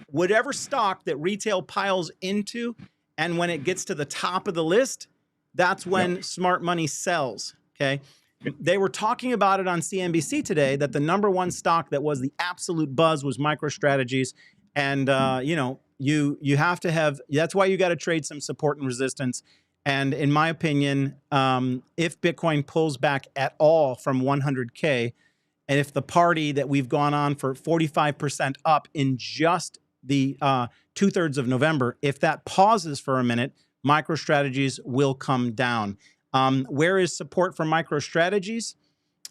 whatever stock that retail piles into, and when it gets to the top of the list, that's when smart money sells. Okay. they were talking about it on CNBC today that the #1 stock that was the absolute buzz was MicroStrategies. And, you know, you have to have, that's why you got to trade some support and resistance. And in my opinion, if Bitcoin pulls back at all from 100K, and if the party that we've gone on for 45% up in just the 2/3 of November, if that pauses for a minute, MicroStrategies will come down. Where is support for MicroStrategies?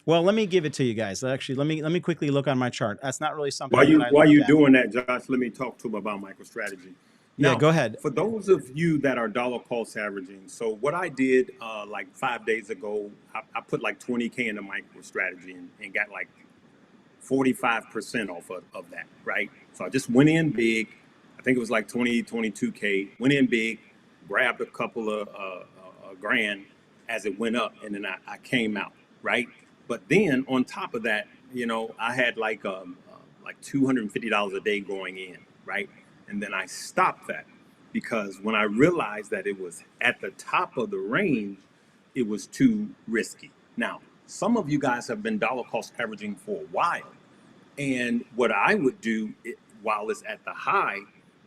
Well, let me give it to you guys. Actually, let me quickly look on my chart. That's not really something that I While looked you at. doing that, Josh, let me talk to him about MicroStrategy. Yeah, Now, go ahead. for those of you that are dollar cost averaging, so what I did like 5 days ago, I put like 20K into MicroStrategy and got like 45% off of that, right? So I just went in big. I think it was like 22K. Went in big, grabbed a couple of grand as it went up, and then I came out, right? But then on top of that, you know, I had like $250 a day going in, right? And then I stopped that because when I realized that it was at the top of the range, it was too risky. Now, some of you guys have been dollar cost averaging for a while. And what I would do while it's at the high,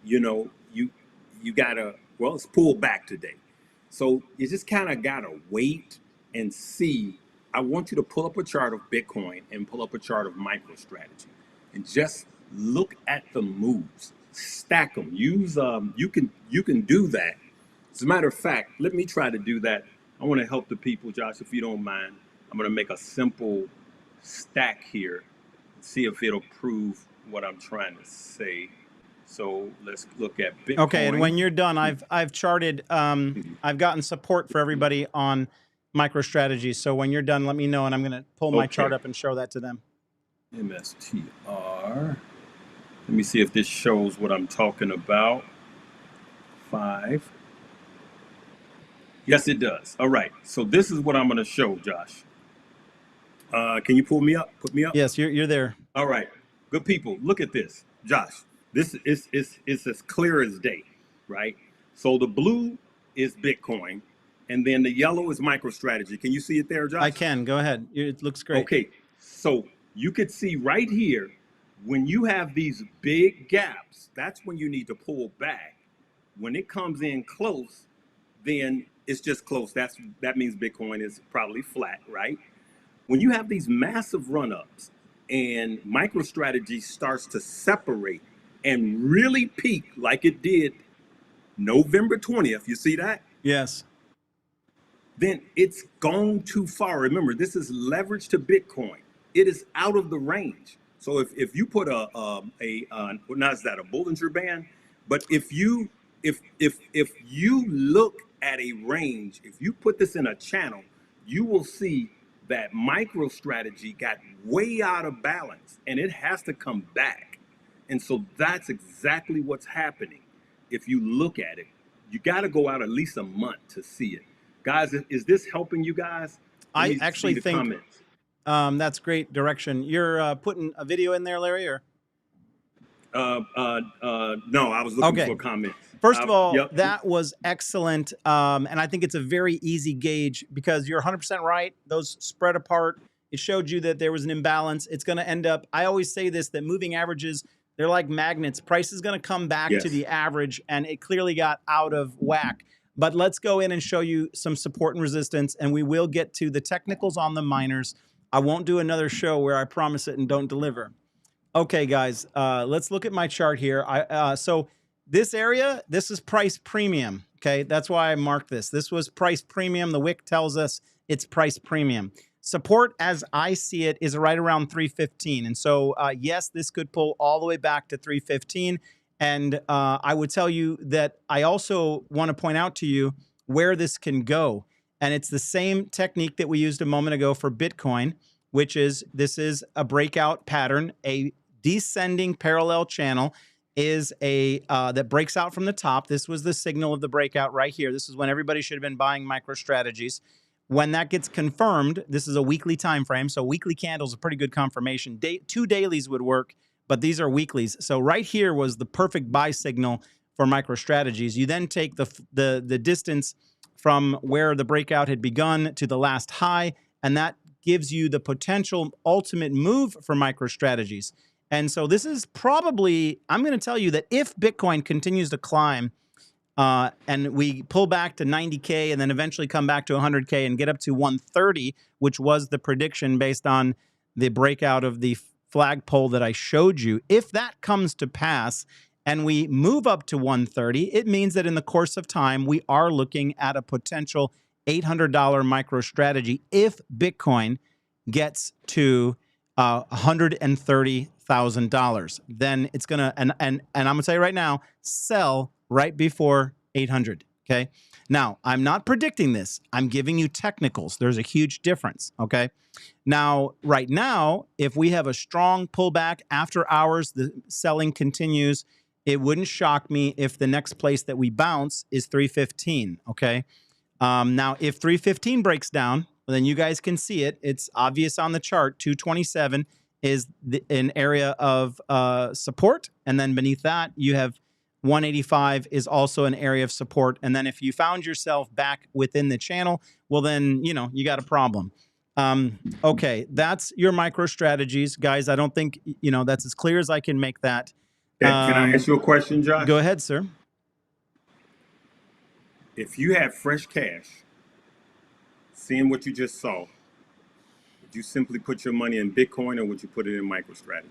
you know, you gotta, well, it's pulled back today. So you just kind of gotta wait and see. I want you to pull up a chart of Bitcoin and pull up a chart of MicroStrategy and just look at the moves, stack them. Use you can do that. As a matter of fact, let me try to do that. I want to help the people, Josh, if you don't mind. I'm going to make a simple stack here. See if it'll prove what I'm trying to say. So let's look at Bitcoin. Okay, and when you're done, I've charted. I've gotten support for everybody on MicroStrategy. So when you're done, let me know, and I'm going to pull my chart up and show that to them. MSTR. Let me see if this shows what I'm talking about. 5. Yes, it does. All right. So this is what I'm going to show, Josh. Can you pull me up? Put me up? Yes, you're there. All right. Good people, look at this. Josh, this is as clear as day, right? So the blue is Bitcoin, and then the yellow is MicroStrategy. Can you see it there, Josh? I can. Go ahead. It looks great. Okay. So you could see right here, when you have these big gaps, that's when you need to pull back. When it comes in close, then it's just close. That means Bitcoin is probably flat, right? When you have these massive run-ups and MicroStrategy starts to separate and really peak like it did November 20th, you see that? Yes. Then it's gone too far. Remember, this is leverage to Bitcoin. It is out of the range. So if you put well, not is that a Bollinger Band, but if you look at a range, if you put this in a channel, you will see that MicroStrategy got way out of balance and it has to come back. And so that's exactly what's happening. If you look at it, you got to go out at least a month to see it. Guys, is this helping you guys? I actually think that's great direction. You're putting a video in there, Larry, or? No, I was looking for comments. First of all, that was excellent. And I think it's a very easy gauge because you're 100% right. Those spread apart. It showed you that there was an imbalance. It's going to end up, I always say this, that moving averages, they're like magnets. Price is going to come back to the average, and it clearly got out of whack. But let's go in and show you some support and resistance, and we will get to the technicals on the miners. I won't do another show where I promise it and don't deliver. Okay, guys, let's look at my chart here. So this area, this is price premium, okay? That's why I marked this. This was price premium. The wick tells us it's price premium. Support, as I see it, is right around 315. And so, yes, this could pull all the way back to 315. And I would tell you that I also want to point out to you where this can go. And it's the same technique that we used a moment ago for Bitcoin, which is this is a breakout pattern. A descending parallel channel is a that breaks out from the top. This was the signal of the breakout right here. This is when everybody should have been buying MicroStrategies. When that gets confirmed, this is a weekly time frame, so weekly candles are pretty good confirmation. 2 dailies would work, but these are weeklies. So right here was the perfect buy signal for MicroStrategies. You then take the distance from where the breakout had begun to the last high, and that gives you the potential ultimate move for MicroStrategies. And so this is probably, I'm going to tell you that if Bitcoin continues to climb, and we pull back to 90K and then eventually come back to 100K and get up to 130, which was the prediction based on the breakout of the flagpole that I showed you. If that comes to pass and we move up to 130, it means that in the course of time, we are looking at a potential $800 MicroStrategy if Bitcoin gets to $130,000. Then it's going to, and I'm going to tell you right now, sell right before 800. Okay. Now, I'm not predicting this. I'm giving you technicals. There's a huge difference. Okay. Now, right now, if we have a strong pullback after hours, the selling continues. It wouldn't shock me if the next place that we bounce is 315. Okay. Now, if 315 breaks down, well, then you guys can see it. It's obvious on the chart. 227 is an area of support. And then beneath that, you have 185 is also an area of support. And then if you found yourself back within the channel, well, then, you know, you got a problem. Okay, that's your MicroStrategies. Guys, I don't think, you know, that's as clear as I can make that. Can I ask you a question, Josh? Go ahead, sir. If you had fresh cash, seeing what you just saw, would you simply put your money in Bitcoin or would you put it in MicroStrategy?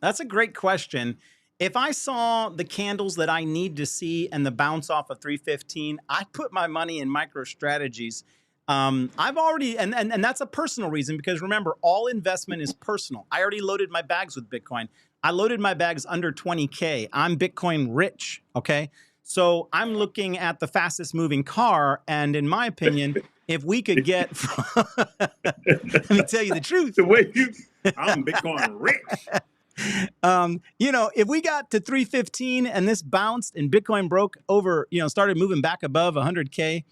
That's a great question. If I saw the candles that I need to see and the bounce off of 315, I'd put my money in MicroStrategies. I've already, and that's a personal reason, because remember, all investment is personal. I already loaded my bags with Bitcoin. I loaded my bags under 20K. I'm Bitcoin rich. Okay. So I'm looking at the fastest moving car. And in my opinion, if we could get, let me tell you the truth. The way I'm Bitcoin rich. You know, if we got to 315 and this bounced and Bitcoin broke over, you know, started moving back above 100K,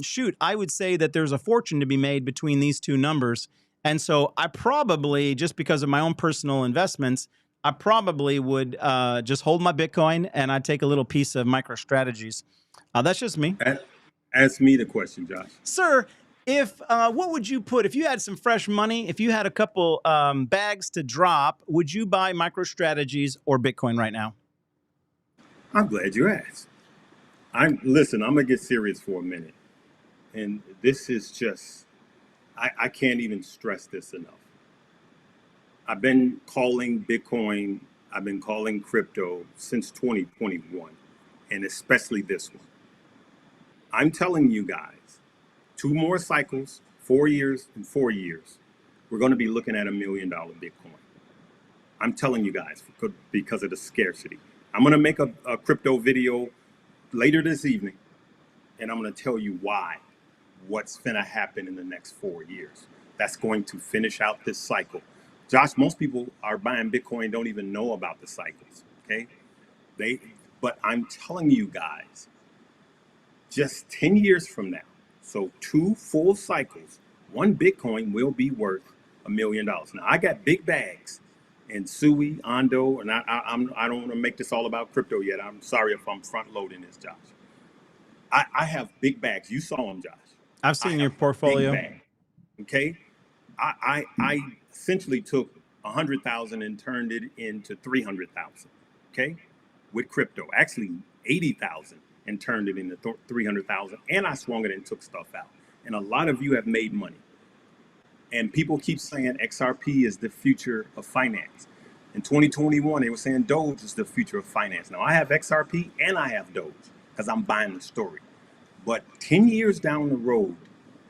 shoot, I would say that there's a fortune to be made between these two numbers. And so I probably, just because of my own personal investments, I probably would just hold my Bitcoin and I'd take a little piece of MicroStrategies. That's just me. Ask me the question, Josh. Sir, if what would you put if you had some fresh money? If you had a couple bags to drop, would you buy MicroStrategies or Bitcoin right now? I'm glad you asked. Listen, I'm gonna get serious for a minute, and this is just I can't even stress this enough. I've been calling Bitcoin, I've been calling crypto since 2021, and especially this one. I'm telling you guys, 2 more cycles, 4 years and 4 years, we're going to be looking at $1 million Bitcoin. I'm telling you guys, because of the scarcity. I'm going to make a crypto video later this evening, and I'm going to tell you why, what's going to happen in the next 4 years. That's going to finish out this cycle. Josh, most people are buying Bitcoin, don't even know about the cycles, okay? But I'm telling you guys, just 10 years from now, so 2 full cycles, 1 Bitcoin will be worth $1 million. Now, I got big bags in Sui, Ondo, and I don't want to make this all about crypto yet. I'm sorry if I'm front loading this, Josh. I have big bags. You saw them, Josh. I've seen your portfolio. Big bag, okay? I essentially took 100,000 and turned it into 300,000, okay? With crypto, actually 80,000 and turned it into 300,000, and I swung it and took stuff out. And a lot of you have made money. And people keep saying XRP is the future of finance. In 2021, they were saying Doge is the future of finance. Now I have XRP and I have Doge because I'm buying the story. But 10 years down the road,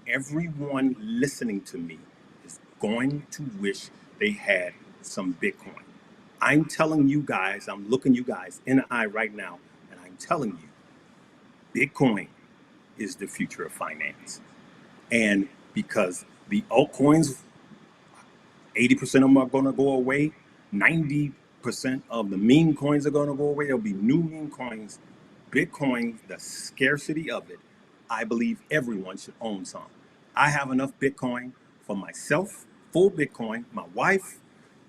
everyone listening to me is going to wish they had some Bitcoin. I'm telling you guys, I'm looking you guys in the eye right now, and I'm telling you, Bitcoin is the future of finance. And because the altcoins, 80% of them are going to go away, 90% of the meme coins are going to go away, there'll be new meme coins. Bitcoin, the scarcity of it, I believe everyone should own some. I have enough Bitcoin for myself, full Bitcoin, my wife,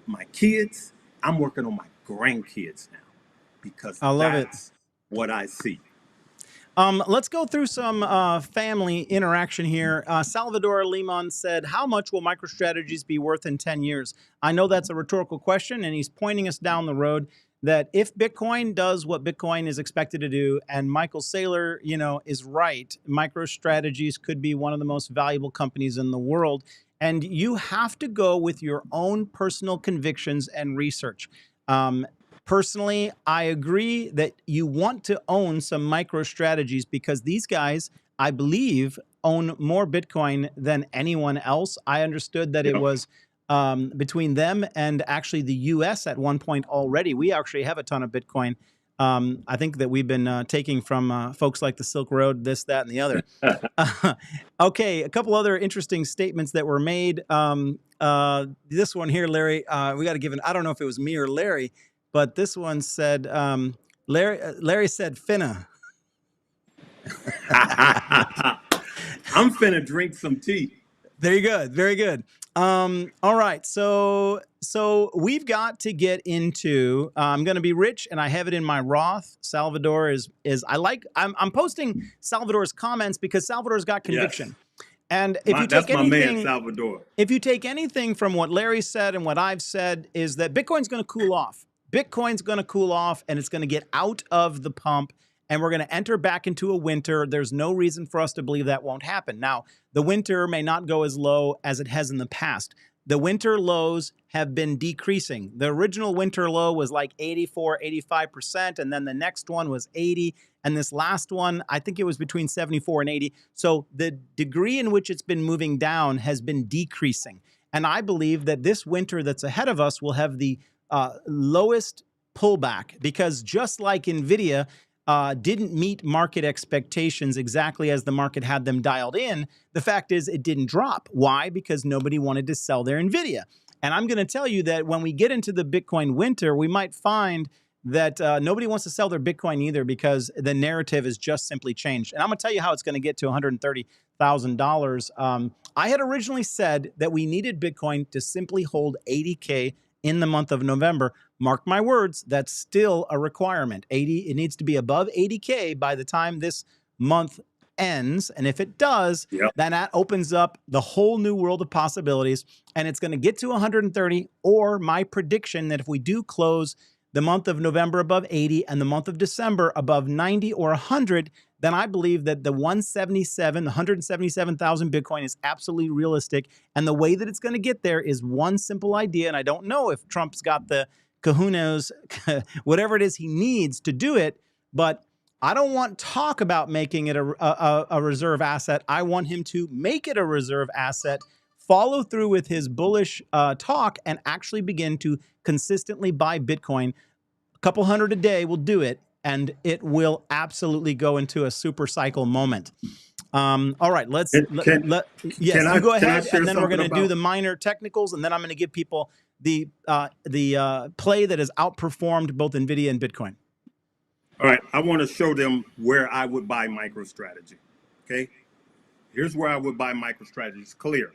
my kids. I'm working on my grandkids now because I love that's what I see. Let's go through some family interaction here. Salvador Limon said, how much will MicroStrategies be worth in 10 years? I know that's a rhetorical question, and he's pointing us down the road that if Bitcoin does what Bitcoin is expected to do, and Michael Saylor, is right, MicroStrategies could be one of the most valuable companies in the world. And you have to go with your own personal convictions and research. Personally, I agree that you want to own some MicroStrategies because these guys, I believe, own more Bitcoin than anyone else. I understood that it Yep. was between them and actually the US at one point already. We actually have a ton of Bitcoin. I think that we've been taking from folks like the Silk Road, this, that, and the other. Okay, a couple other interesting statements that were made. This one here, Larry, we got to give I don't know if it was me or Larry, but this one said, Larry said, finna. I'm finna drink some tea. Very good. Very good. All right. So we've got to get into, I'm going to be rich and I have it in my Roth. Salvador I'm posting Salvador's comments because Salvador's got conviction. Yes. And if you That's take my man, anything, Salvador. if you take anything from what Larry said and what I've said, is that Bitcoin's going to cool off. Bitcoin's going to cool off and it's going to get out of the pump and we're going to enter back into a winter. There's no reason for us to believe that won't happen. Now, the winter may not go as low as it has in the past. The winter lows have been decreasing. The original winter low was like 84, 85%, and then the next one was 80, and this last one, I think it was between 74 and 80. So the degree in which it's been moving down has been decreasing. And I believe that this winter that's ahead of us will have the lowest pullback because just like NVIDIA didn't meet market expectations exactly as the market had them dialed in, the fact is it didn't drop. Why? Because nobody wanted to sell their NVIDIA. And I'm going to tell you that when we get into the Bitcoin winter, we might find that nobody wants to sell their Bitcoin either because the narrative has just simply changed. And I'm going to tell you how it's going to get to $130,000. I had originally said that we needed Bitcoin to simply hold 80K in the month of November. Mark my words, that's still a requirement. It needs to be above 80K by the time this month ends. And if it does, Yep. then that opens up the whole new world of possibilities. And it's going to get to 130, or my prediction that if we do close the month of November above 80 and the month of December above 90 or 100, then I believe that the 177,000 Bitcoin is absolutely realistic. And the way that it's going to get there is one simple idea. And I don't know if Trump's got the kahunas, whatever it is he needs to do it, but I don't want talk about making it a reserve asset. I want him to make it a reserve asset, follow through with his bullish talk, and actually begin to consistently buy Bitcoin. A couple hundred a day will do it, and it will absolutely go into a super cycle moment. All right, yes, you go ahead, and then we're going to do the minor technicals, and then I'm going to give people the play that has outperformed both NVIDIA and Bitcoin. All right, I want to show them where I would buy MicroStrategy. Okay, here's where I would buy MicroStrategy. It's clear,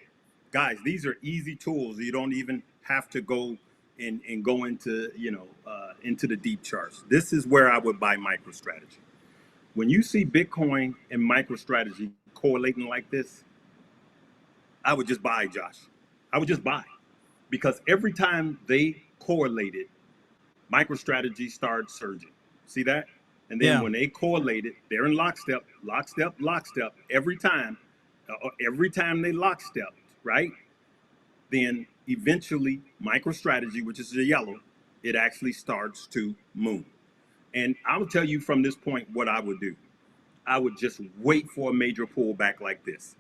guys. These are easy tools. You don't even have to go and go into into the deep charts. This is where I would buy MicroStrategy. When you see Bitcoin and MicroStrategy correlating like this, I would just buy, Josh. I would just buy, because every time they correlated, MicroStrategy started surging. See that? And then when they correlated, they're in lockstep, lockstep, lockstep. Every time they lockstep, right? Then eventually MicroStrategy, which is the yellow, it actually starts to move. And I'll tell you from this point what I would do. I would just wait for a major pullback like this,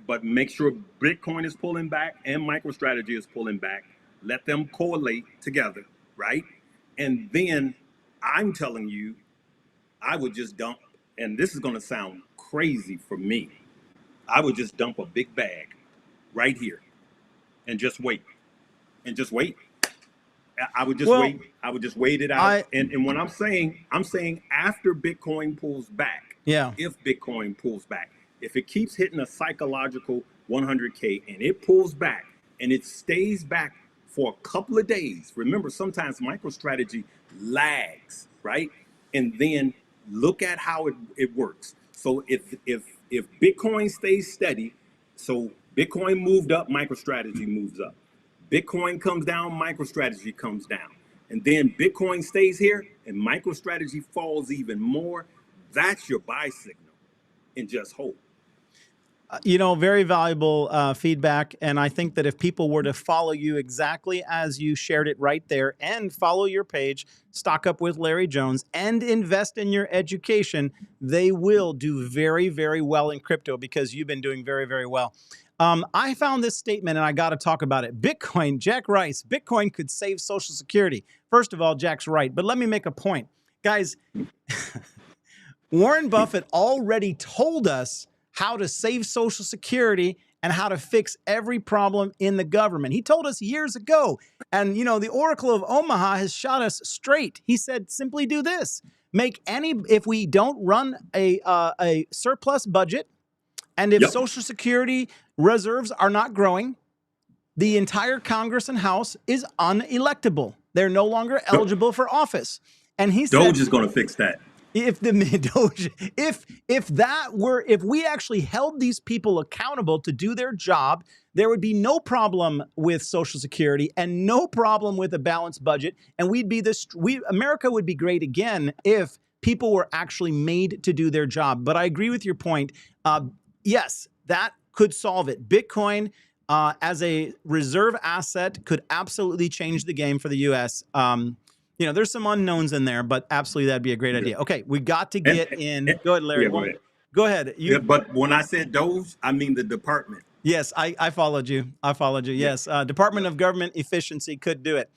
but make sure Bitcoin is pulling back and MicroStrategy is pulling back. Let them correlate together, right? And then I'm telling you, I would just dump, and this is going to sound crazy for me, I would just dump a big bag right here and just wait. And just wait. I would just wait. I would just wait it out. And when I'm saying after Bitcoin pulls back, if Bitcoin pulls back, if it keeps hitting a psychological 100K and it pulls back and it stays back for a couple of days, remember, sometimes MicroStrategy lags, right? And then look at how it works. So if Bitcoin stays steady, so Bitcoin moved up, MicroStrategy moves up. Bitcoin comes down, MicroStrategy comes down. And then Bitcoin stays here and MicroStrategy falls even more. That's your buy signal, and just hold. You know, very valuable feedback. And I think that if people were to follow you exactly as you shared it right there and follow your page, Stock Up with Larry Jones, and invest in your education, they will do very, very well in crypto because you've been doing very, very well. I found this statement and I got to talk about it. Bitcoin, Jack Rice, Bitcoin could save Social Security. First of all, Jack's right. But let me make a point. Guys, Warren Buffett already told us how to save Social Security and how to fix every problem in the government. He told us years ago. And, you know, the Oracle of Omaha has shot us straight. He said, simply do this. If we don't run a surplus budget, and if Social Security reserves are not growing, the entire Congress and House is unelectable. They're no longer eligible for office. And he said, Doge is going to fix that. If we actually held these people accountable to do their job, there would be no problem with Social Security and no problem with a balanced budget, and America would be great again if people were actually made to do their job. But I agree with your point. Yes, that could solve it. Bitcoin as a reserve asset could absolutely change the game for the U.S. You know, there's some unknowns in there, but absolutely that'd be a great idea. Okay, we got to get in. Go ahead, Larry. Yeah, go ahead. But when I said Doge, I mean the department. Yes, I followed you. I followed you. Yes, Department of Government Efficiency could do it.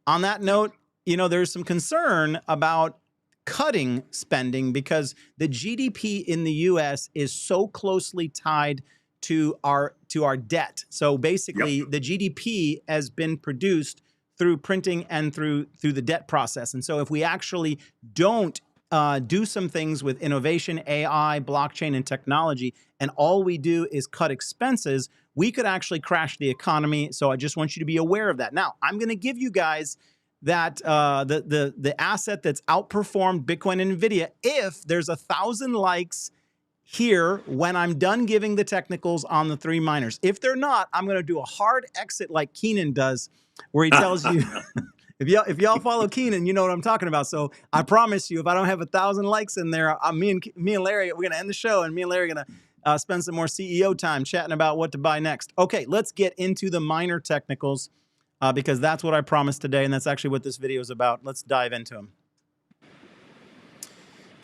On that note, you know, there's some concern about cutting spending because the GDP in the U.S. is so closely tied to our debt. So basically, the GDP has been produced through printing and through the debt process. And so if we actually don't do some things with innovation, AI, blockchain, and technology, and all we do is cut expenses, we could actually crash the economy. So I just want you to be aware of that. Now, I'm going to give you guys that the asset that's outperformed Bitcoin and NVIDIA if there's 1,000 likes here when I'm done giving the technicals on the three miners. If they're not, I'm going to do a hard exit like Keenan does, where he tells you, if y'all follow Keenan, you know what I'm talking about. So I promise you, if I don't have 1,000 likes in there, me and Larry, we're going to end the show, and me and Larry are going to spend some more CEO time chatting about what to buy next. Okay, let's get into the miner technicals because that's what I promised today, and that's actually what this video is about. Let's dive into them.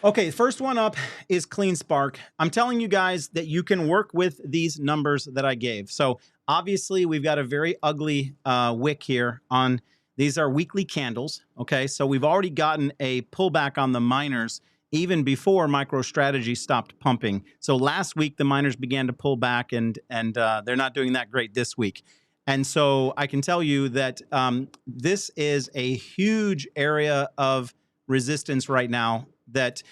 Okay, first one up is CleanSpark. I'm telling you guys that you can work with these numbers that I gave. So obviously, we've got a very ugly wick here on, these are weekly candles, okay? So we've already gotten a pullback on the miners even before MicroStrategy stopped pumping. So last week, the miners began to pull back, and they're not doing that great this week. And so I can tell you that this is a huge area of resistance right now, that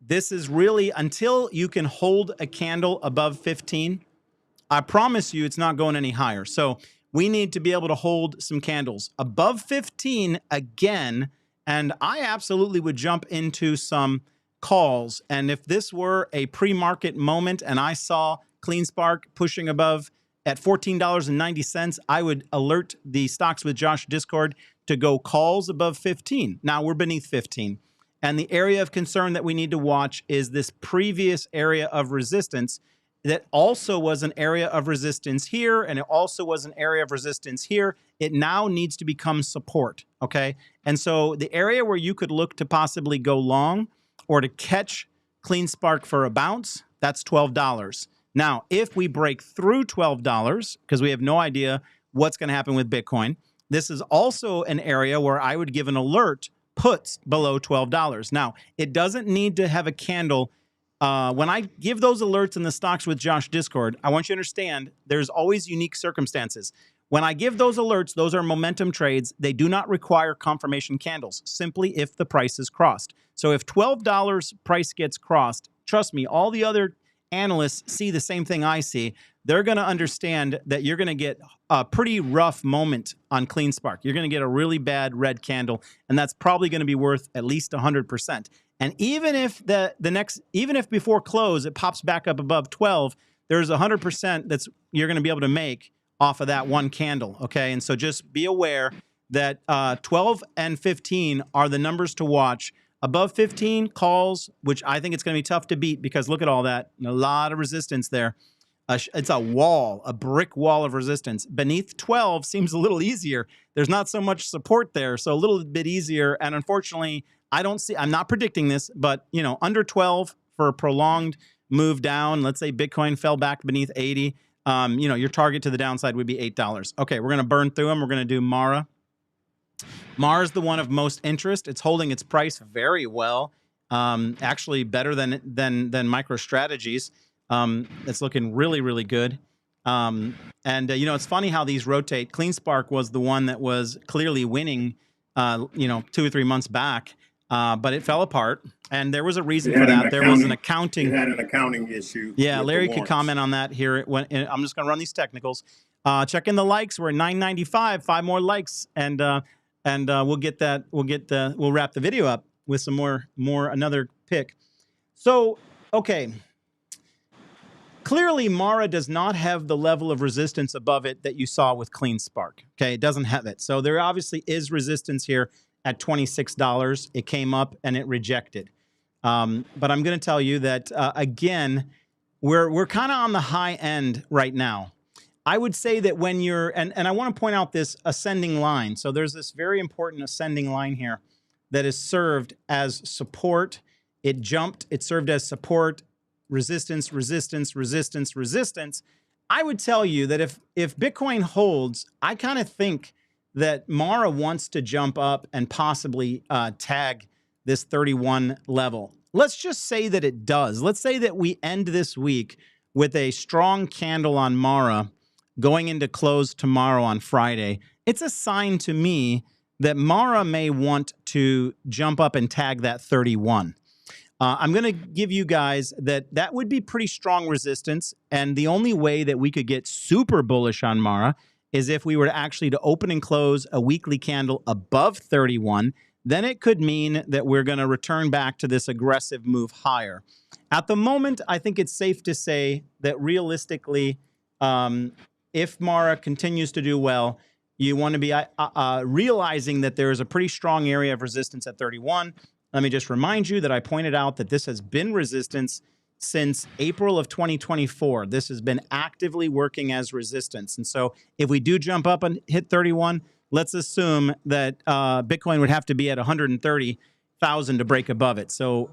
this is really, until you can hold a candle above 15, I promise you it's not going any higher. So we need to be able to hold some candles above 15 again. And I absolutely would jump into some calls. And if this were a pre-market moment and I saw CleanSpark pushing above at $14.90, I would alert the Stocks with Josh Discord to go calls above 15. Now we're beneath 15. And the area of concern that we need to watch is this previous area of resistance that also was an area of resistance here, and it also was an area of resistance here. It now needs to become support, okay? And so the area where you could look to possibly go long or to catch CleanSpark for a bounce, that's $12. Now, if we break through $12, because we have no idea what's going to happen with Bitcoin, this is also an area where I would give an alert puts below $12. Now, it doesn't need to have a candle. When I give those alerts in the Stocks with Josh Discord, I want you to understand there's always unique circumstances. When I give those alerts, those are momentum trades. They do not require confirmation candles, simply if the price is crossed. So if $12 price gets crossed, trust me, all the other analysts see the same thing I see. They're going to understand that you're going to get a pretty rough moment on CleanSpark. You're going to get a really bad red candle, and that's probably going to be worth at least 100%. And even if even if before close it pops back up above 12, there's 100% that's you're going to be able to make off of that one candle. Okay, and so just be aware that 12 and 15 are the numbers to watch. Above 15 calls, which I think it's going to be tough to beat because look at all that, a lot of resistance there. It's a wall, a brick wall of resistance. Beneath 12 seems a little easier. There's not so much support there, so a little bit easier. And unfortunately, I'm not predicting this, but under 12 for a prolonged move down. Let's say Bitcoin fell back beneath 80. Your target to the downside would be $8. Okay, we're going to burn through them. We're going to do Mara. Mara is the one of most interest. It's holding its price very well, actually better than MicroStrategies. It's looking really, really good. It's funny how these rotate. CleanSpark was the one that was clearly winning, 2 or 3 months back, but it fell apart. And there was a reason for that. There was an accounting. It had an accounting issue. Yeah, Larry could comment on that here. I'm just going to run these technicals. Check in the likes. We're at 995. 5 more likes, and we'll get that. We'll wrap the video up with some more another pick. So okay. Clearly, Mara does not have the level of resistance above it that you saw with CleanSpark. Okay, it doesn't have it. So there obviously is resistance here at $26. It came up and it rejected. But I'm going to tell you that again, we're kind of on the high end right now. I would say that when you're and I want to point out this ascending line. So there's this very important ascending line here that is served as support. It jumped. It served as support. Resistance, resistance, resistance, resistance. I would tell you that if Bitcoin holds, I kind of think that Mara wants to jump up and possibly tag this 31 level. Let's just say that it does. Let's say that we end this week with a strong candle on Mara going into close tomorrow on Friday. It's a sign to me that Mara may want to jump up and tag that 31. I'm going to give you guys that would be pretty strong resistance. And the only way that we could get super bullish on Mara is if we were actually to open and close a weekly candle above 31. Then it could mean that we're going to return back to this aggressive move higher. At the moment, I think it's safe to say that realistically, if Mara continues to do well, you want to be realizing that there is a pretty strong area of resistance at 31. Let me just remind you that I pointed out that this has been resistance since April of 2024. This has been actively working as resistance. And so if we do jump up and hit 31, let's assume that Bitcoin would have to be at 130,000 to break above it. So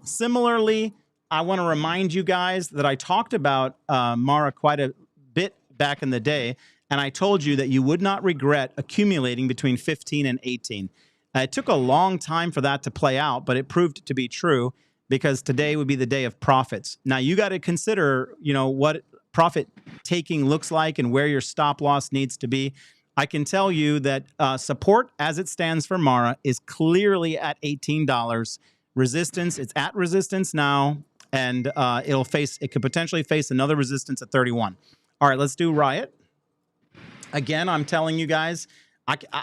similarly, I want to remind you guys that I talked about Mara quite a bit back in the day, and I told you that you would not regret accumulating between 15 and 18. It took a long time for that to play out, but it proved to be true because today would be the day of profits. Now, you got to consider, what profit taking looks like and where your stop loss needs to be. I can tell you that support as it stands for Mara is clearly at $18. Resistance, it's at resistance now, and it could potentially face another resistance at 31. All right, let's do RIOT. Again, I'm telling you guys,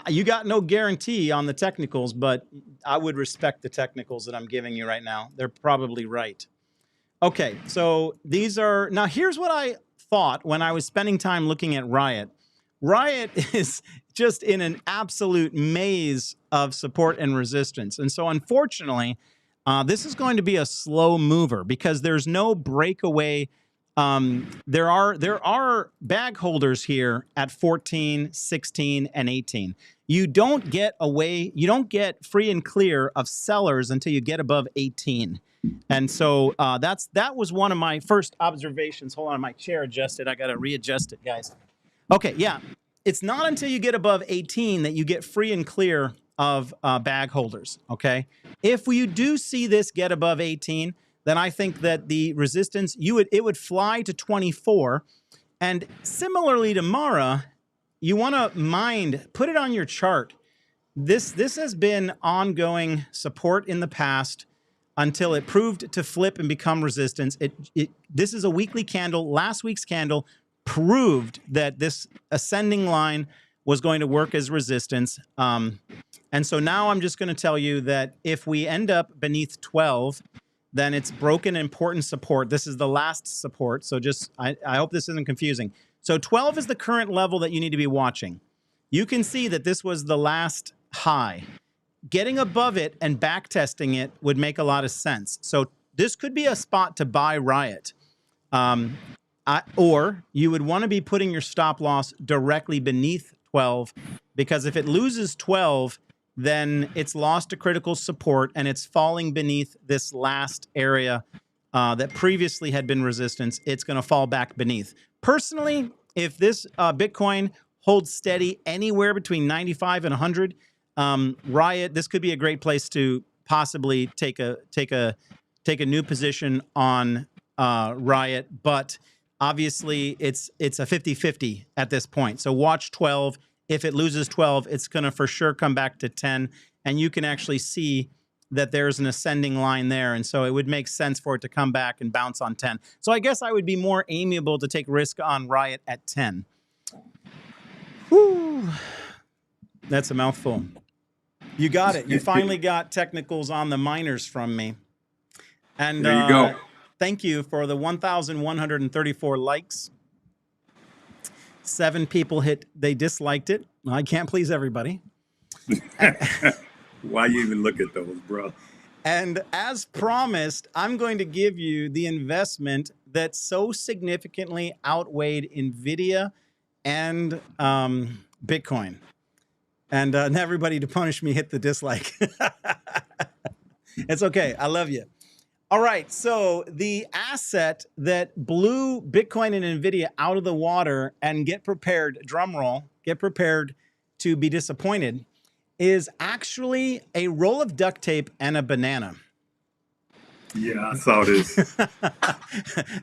you got no guarantee on the technicals, but I would respect the technicals that I'm giving you right now. They're probably right. Okay, so now here's what I thought when I was spending time looking at RIOT. RIOT is just in an absolute maze of support and resistance. And so unfortunately, this is going to be a slow mover because there's no breakaway. There are bag holders here at 14, 16, and 18. You don't get free and clear of sellers until you get above 18. And so that was one of my first observations. Hold on, my chair adjusted. I got to readjust it, guys. Okay, yeah. It's not until you get above 18 that you get free and clear of bag holders, okay? If you do see this get above 18, then I think that the resistance, it would fly to 24. And similarly to Mara, you want to put it on your chart. This has been ongoing support in the past until it proved to flip and become resistance. This is a weekly candle. Last week's candle proved that this ascending line was going to work as resistance. And so now I'm just going to tell you that if we end up beneath 12, then it's broken important support. This is the last support. So just, I hope this isn't confusing. So 12 is the current level that you need to be watching. You can see that this was the last high. Getting above it and back testing it would make a lot of sense. So this could be a spot to buy RIOT. Or you would want to be putting your stop loss directly beneath 12, because if it loses 12, then it's lost to critical support and it's falling beneath this last area that previously had been resistance. It's going to fall back beneath. Personally, if this Bitcoin holds steady anywhere between 95 and 100, RIOT, this could be a great place to possibly take a new position on RIOT, but obviously it's a 50-50 at this point. So watch 12. If it loses 12, it's going to for sure come back to 10, and you can actually see that there's an ascending line there, and so it would make sense for it to come back and bounce on 10. So I guess I would be more amiable to take risk on RIOT at 10. Whew. That's a mouthful. You got it. You finally got technicals on the miners from me. And there you go. Thank you for the 1,134 likes. 7 people they disliked it. I can't please everybody. Why you even look at those, bro? And as promised, I'm going to give you the investment that so significantly outweighed NVIDIA and Bitcoin. And everybody, to punish me, hit the dislike. It's okay. I love you. All right. So the asset that blew Bitcoin and NVIDIA out of the water, and get prepared, drum roll, get prepared to be disappointed, is actually a roll of duct tape and a banana. Yeah, I saw this.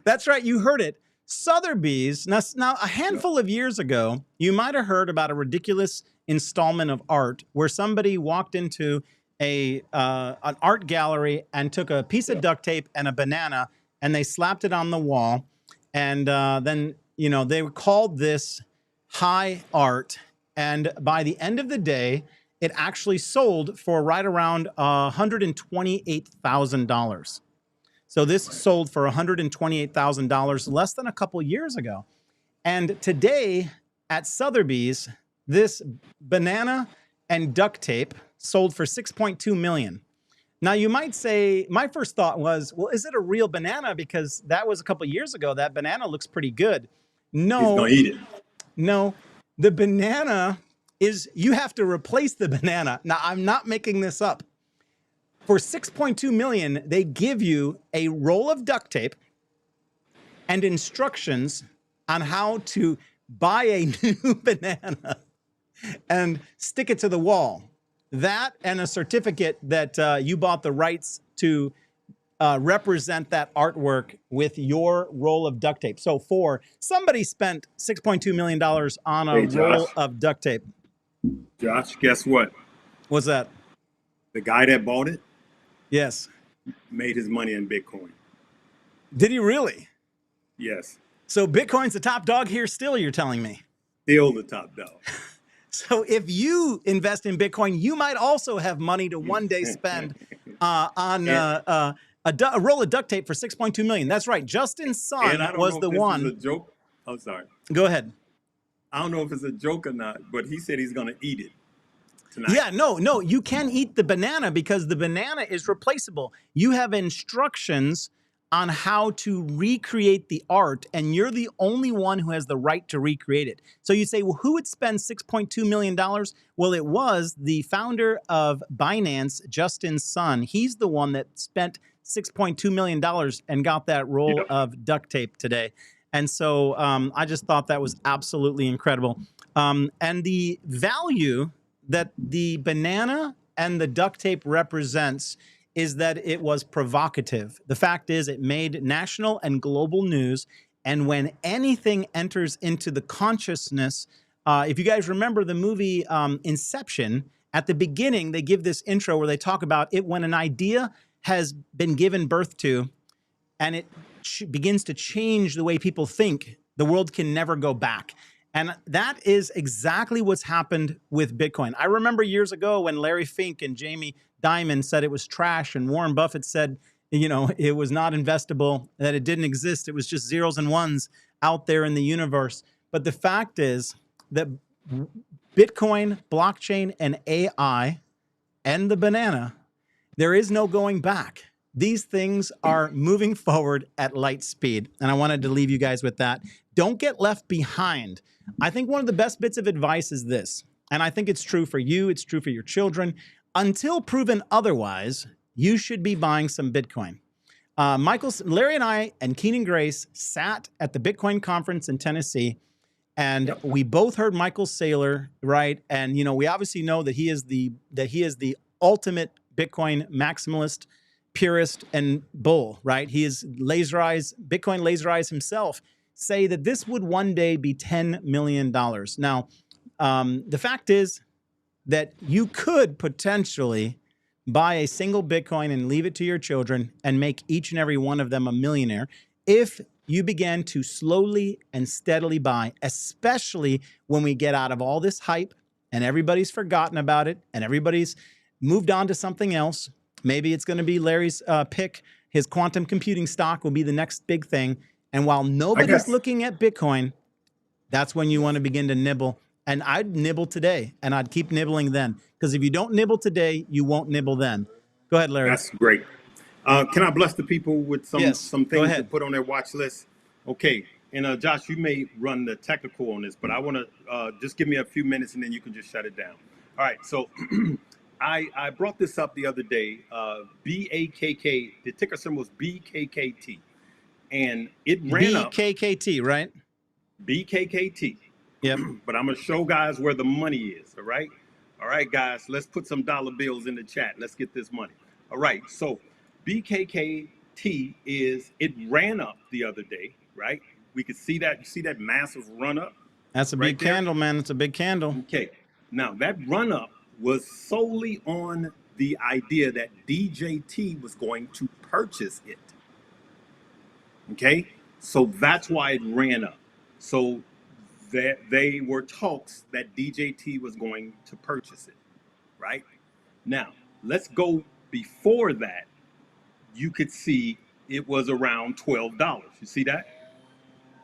That's right. You heard it. Sotheby's. Now, a handful of years ago, you might have heard about a ridiculous installment of art where somebody walked into an art gallery and took a piece of duct tape and a banana and they slapped it on the wall. And then, you know, they called this high art. And by the end of the day, it actually sold for right around $128,000. So this sold for $128,000 less than a couple years ago. And today at Sotheby's, this banana and duct tape sold for $6.2 million. Now you might say, my first thought was, well, is it a real banana? Because that was a couple years ago. That banana looks pretty good. No, he's gonna eat it. No, the banana is, you have to replace the banana. Now I'm not making this up. For $6.2 million, they give you a roll of duct tape and instructions on how to buy a new banana and stick it to the wall. That and a certificate that you bought the rights to represent that artwork with your roll of duct tape. So somebody spent $6.2 million on a roll of duct tape. Josh, guess what? What's that? The guy that bought it, yes, made his money in Bitcoin. Did he really? Yes. So Bitcoin's the top dog here still, you're telling me? Still the top dog. So if you invest in Bitcoin, you might also have money to one day spend on a roll of duct tape for $6.2 million. That's right. Justin Sun was the one. This is a joke. I'm sorry. Go ahead. I don't know if it's a joke or not, but he said he's going to eat it tonight. Yeah, no, you can eat the banana because the banana is replaceable. You have instructions on how to recreate the art, and you're the only one who has the right to recreate it. So you say, well, who would spend $6.2 million? Well, it was the founder of Binance, Justin Sun. He's the one that spent $6.2 million and got that roll of duct tape today. And so I just thought that was absolutely incredible. And the value that the banana and the duct tape represents is that it was provocative. The fact is, it made national and global news. And when anything enters into the consciousness, if you guys remember the movie Inception, at the beginning, they give this intro where they talk about it when an idea has been given birth to and it begins to change the way people think, the world can never go back. And that is exactly what's happened with Bitcoin. I remember years ago when Larry Fink and Jamie Dimon said it was trash, and Warren Buffett said, you know, it was not investable, that it didn't exist. It was just zeros and ones out there in the universe. But the fact is that Bitcoin, blockchain, and AI and the banana, there is no going back. These things are moving forward at light speed. And I wanted to leave you guys with that. Don't get left behind. I think one of the best bits of advice is this, and I think it's true for you, it's true for your children. Until proven otherwise, you should be buying some Bitcoin. Larry and I and Keenan Grace sat at the Bitcoin conference in Tennessee, and we both heard Michael Saylor, right? And you know, we obviously know that he is the ultimate Bitcoin maximalist, purist, and bull, right? He is Bitcoin laser eyes himself, say that this would one day be $10 million. Now, the fact is that you could potentially buy a single Bitcoin and leave it to your children and make each and every one of them a millionaire if you began to slowly and steadily buy, especially when we get out of all this hype and everybody's forgotten about it and everybody's moved on to something else. Maybe it's going to be Larry's pick. His quantum computing stock will be the next big thing. And while nobody's looking at Bitcoin, that's when you want to begin to nibble. And I'd nibble today, and I'd keep nibbling then. Because if you don't nibble today, you won't nibble then. Go ahead, Larry. That's great. Can I bless the people with some things to put on their watch list? Okay. And Josh, you may run the technical on this, but I want to just give me a few minutes, and then you can just shut it down. All right. So I brought this up the other day. BAKK, the ticker symbol is BKKT. And it ran up. BKKT, right? BKKT. Yep. But I'm going to show guys where the money is, all right? All right, guys, let's put some dollar bills in the chat. Let's get this money. All right, so BKKT it ran up the other day, right? We could see that. You see that massive run up? That's a big candle, man. It's a big candle. Okay. Now, that run up was solely on the idea that DJT was going to purchase it. Okay? So that's why it ran up. So that they were talks that DJT was going to purchase it, right? Now, let's go before that. You could see it was around $12. You see that?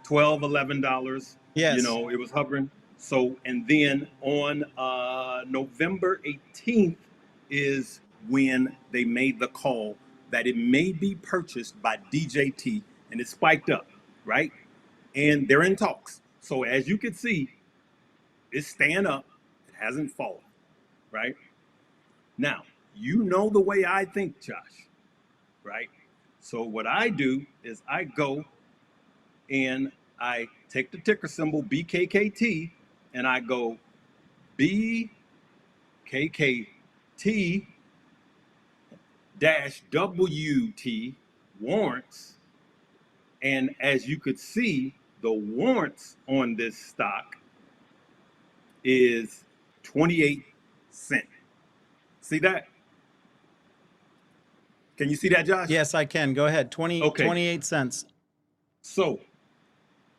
$12, $11. Yes. You know, it was hovering. So, and then on November 18th is when they made the call that it may be purchased by DJT, and it spiked up, right? And they're in talks. So as you can see, it's staying up. It hasn't fallen, right? Now, you know the way I think, Josh, right? So what I do is I go and I take the ticker symbol BKKT and I go BKKT -WT warrants. And as you could see, the warrants on this stock is 28 cents. See that? Can you see that, Josh? Yes, I can. Go ahead. 28 cents. So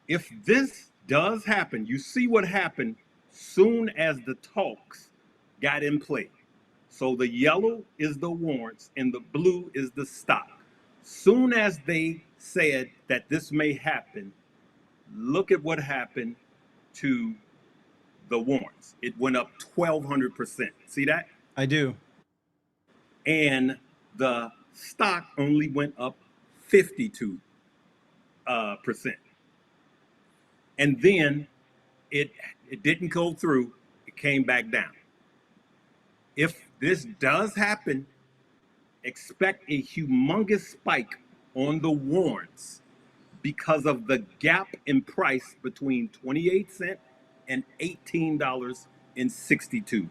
if this does happen, you see what happened soon as the talks got in play. So the yellow is the warrants and the blue is the stock. Soon as they said that this may happen, look at what happened to the warrants. It went up 1,200%. See that? I do. And the stock only went up 52%. And then it didn't go through. It came back down. If this does happen, expect a humongous spike on the warrants because of the gap in price between 28 cents and $18.62.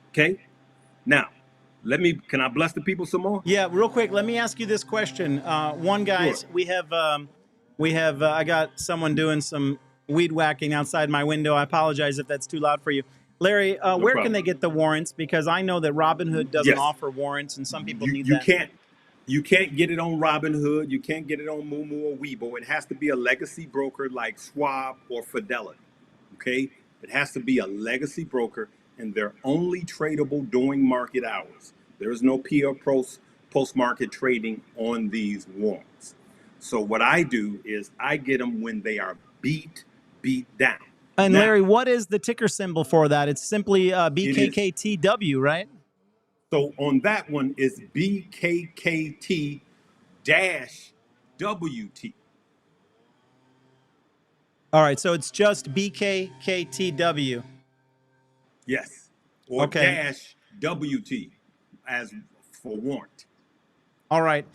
Okay? Now, can I bless the people some more? Yeah, real quick, let me ask you this question. One, guys, Sure. I got someone doing some weed whacking outside my window. I apologize if that's too loud for you. Larry, where can they get the warrants? Because I know that Robinhood doesn't offer warrants, and some people need that. You can't get it on Robinhood. You can't get it on Moomoo or Weibo. It has to be a legacy broker like Schwab or Fidelity. okay? It has to be a legacy broker, and they're only tradable during market hours. There is no post-market trading on these warrants. So what I do is I get them when they are beat down. And Now, Larry, what is the ticker symbol for that? It's simply it is, BKKTW, right? so on that one is BKKT dash WT. All right, so it's just BKKTW. Yes. Or Okay. dash WT as for warrant. All right.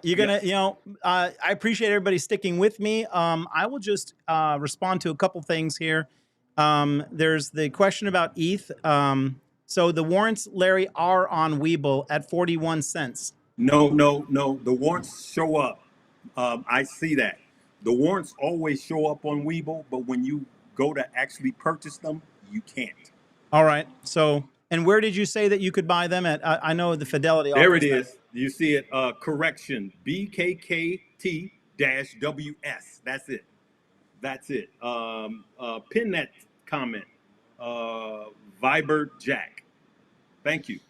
You're going Yes. to, I appreciate everybody sticking with me. I will just respond to a couple things here. There's the question about ETH. So the warrants, Larry, are on Webull at 41 cents. No. The warrants show up. I see that. The warrants always show up on Webull, but when you go to actually purchase them, you can't. All right. So, and where did you say that you could buy them at? I know the Fidelity There offers it them. is. You see it. Correction. BKKT-WS. That's it. That's it. Pin that comment. Viber Jack. Thank you.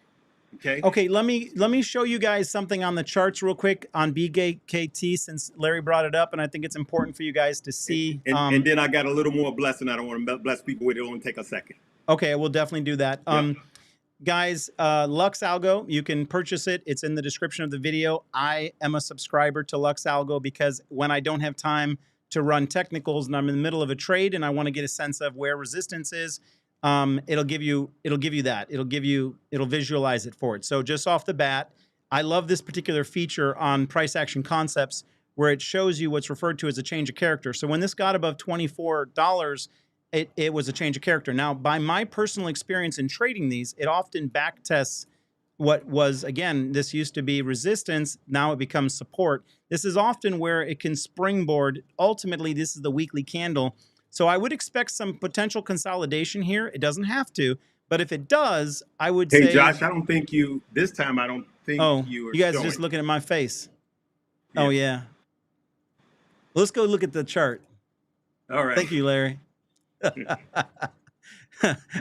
Okay. Okay, let me show you guys something on the charts real quick on BKKT since Larry brought it up, and I think it's important for you guys to see. And then I got a little more blessing. I don't want to bless people with it. It'll only take a second. Okay, we'll definitely do that. Yep. Guys, Lux Algo, you can purchase it. It's in the description of the video. I am a subscriber to Lux Algo because when I don't have time to run technicals and I'm in the middle of a trade and I want to get a sense of where resistance is, it'll give you that. It'll visualize it for it. So just off the bat, I love this particular feature on price action concepts where it shows you what's referred to as a change of character. So when this got above $24, it was a change of character. Now, by my personal experience in trading these, it often back tests what was, again, this used to be resistance. Now it becomes support. This is often where it can springboard. Ultimately, this is the weekly candle. So I would expect some potential consolidation here. It doesn't have to, but if it does, I would say... Hey, Josh, I don't think you, this time I don't think you were you guys showing. are just looking at my face. Yeah. Oh, yeah. Let's go look at the chart. All right. Thank you, Larry.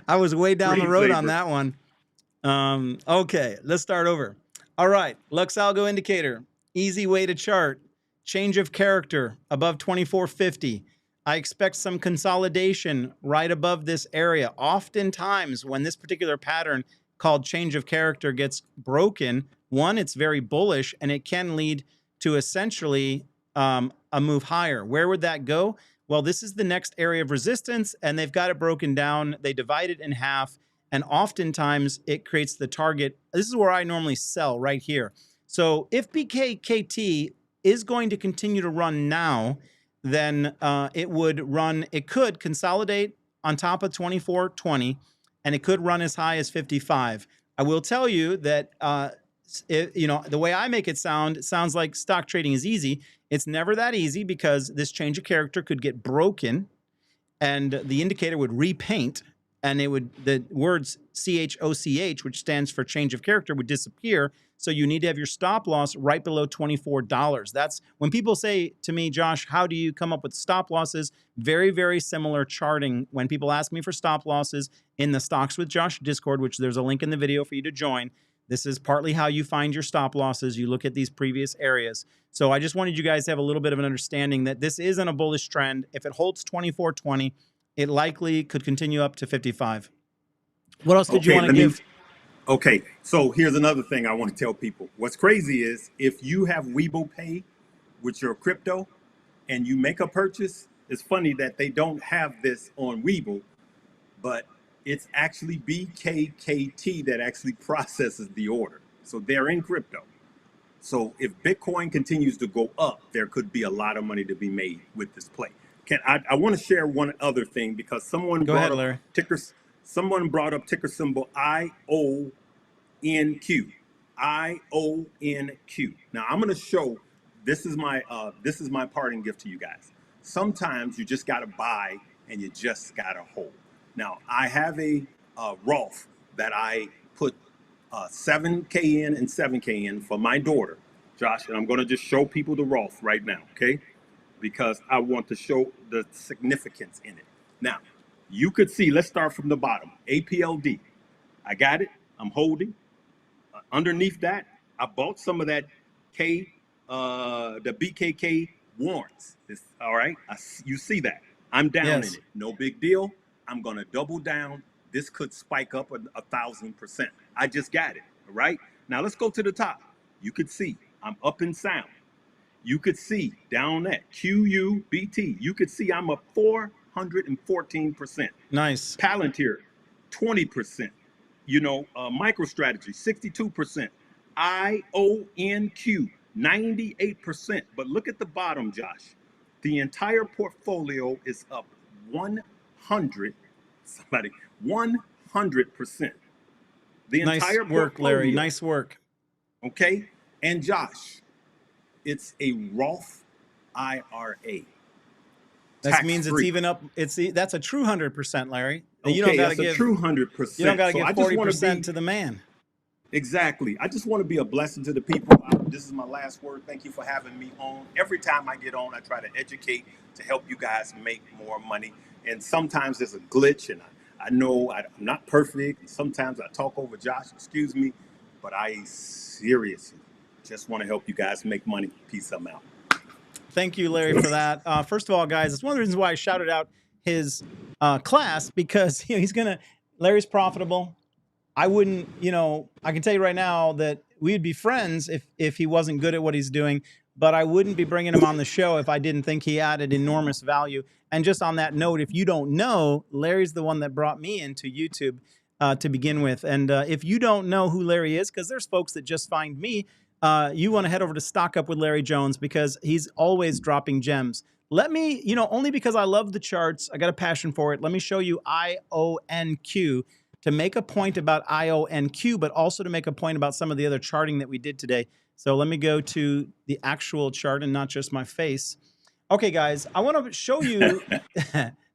I was way down the road on that one. Okay, let's start over. All right, Lux Algo indicator, easy way to chart. Change of character above 2450. I expect some consolidation right above this area. Oftentimes, when this particular pattern called change of character gets broken, one, it's very bullish, and it can lead to essentially a move higher. Where would that go? Well, this is the next area of resistance, and they've got it broken down. They divide it in half, and oftentimes it creates the target. This is where I normally sell right here. So if BKKT is going to continue to run now, then it could consolidate on top of 2420, and it could run as high as 55. I will tell you that the way I make it sounds like stock trading is easy. It's never that easy because this change of character could get broken and the indicator would repaint and the words CHOCH, which stands for change of character, would disappear. So you need to have your stop loss right below $24. That's when people say to me, Josh, how do you come up with stop losses? Very, very similar charting. When people ask me for stop losses in the Stocks with Josh Discord, which there's a link in the video for you to join, this is partly how you find your stop losses. You look at these previous areas. So I just wanted you guys to have a little bit of an understanding that this isn't a bullish trend. If it holds 2420, it likely could continue up to 55. What else did you want to give? Okay, so here's another thing I want to tell people. What's crazy is if you have Webull Pay with your crypto and you make a purchase, it's funny that they don't have this on Webull, but it's actually BKKT that actually processes the order. So they're in crypto. So if Bitcoin continues to go up, there could be a lot of money to be made with this play. I want to share one other thing because someone brought up ticker symbol IONQ. IONQ. Now I'm going to show, this is my parting gift to you guys. Sometimes you just got to buy and you just got to hold. Now, I have a Roth that I put 7K in and 7K in for my daughter, Josh, and I'm going to just show people the Roth right now, okay? Because I want to show the significance in it. Now, You could see, let's start from the bottom. APLD. I got it. I'm holding. Underneath that, I bought some of that the BKK warrants. All right. You see that. I'm down in Yes. it. No big deal. I'm going to double down. This could spike up 1,000%. I just got it. All right. Now let's go to the top. You could see I'm up in sound. You could see down at QUBT. You could see I'm up 414%. Nice. Palantir, 20%. MicroStrategy, 62%. IONQ, 98%. But look at the bottom, Josh. The entire portfolio is up 100%. 100%. The Nice entire work, portfolio. Larry. Nice work. Okay. And Josh, it's a Roth IRA. That means it's Tax-free. even up. That's a true 100%, Larry. Okay, You don't got to that's a give true 100%. You don't got to So give I just wanna 40% be- to the man. Exactly. I just want to be a blessing to the people. This is my last word. Thank you for having me on. Every time I get on, I try to educate to help you guys make more money. And sometimes there's a glitch, and I know I'm not perfect. And sometimes I talk over Josh, excuse me, but I seriously just want to help you guys make money. Peace. I'm out. Thank you, Larry, for that. First of all, guys, it's one of the reasons why I shouted out his class, because Larry's profitable. I wouldn't, I can tell you right now that we'd be friends if he wasn't good at what he's doing, but I wouldn't be bringing him on the show if I didn't think he added enormous value. And just on that note, if you don't know, Larry's the one that brought me into YouTube to begin with. And if you don't know who Larry is, because there's folks that just find me, you want to head over to Stock Up with Larry Jones, because he's always dropping gems. Let me, only because I love the charts, I got a passion for it. Let me show you IONQ to make a point about IONQ, but also to make a point about some of the other charting that we did today. So let me go to the actual chart and not just my face. Okay, guys, I want to show you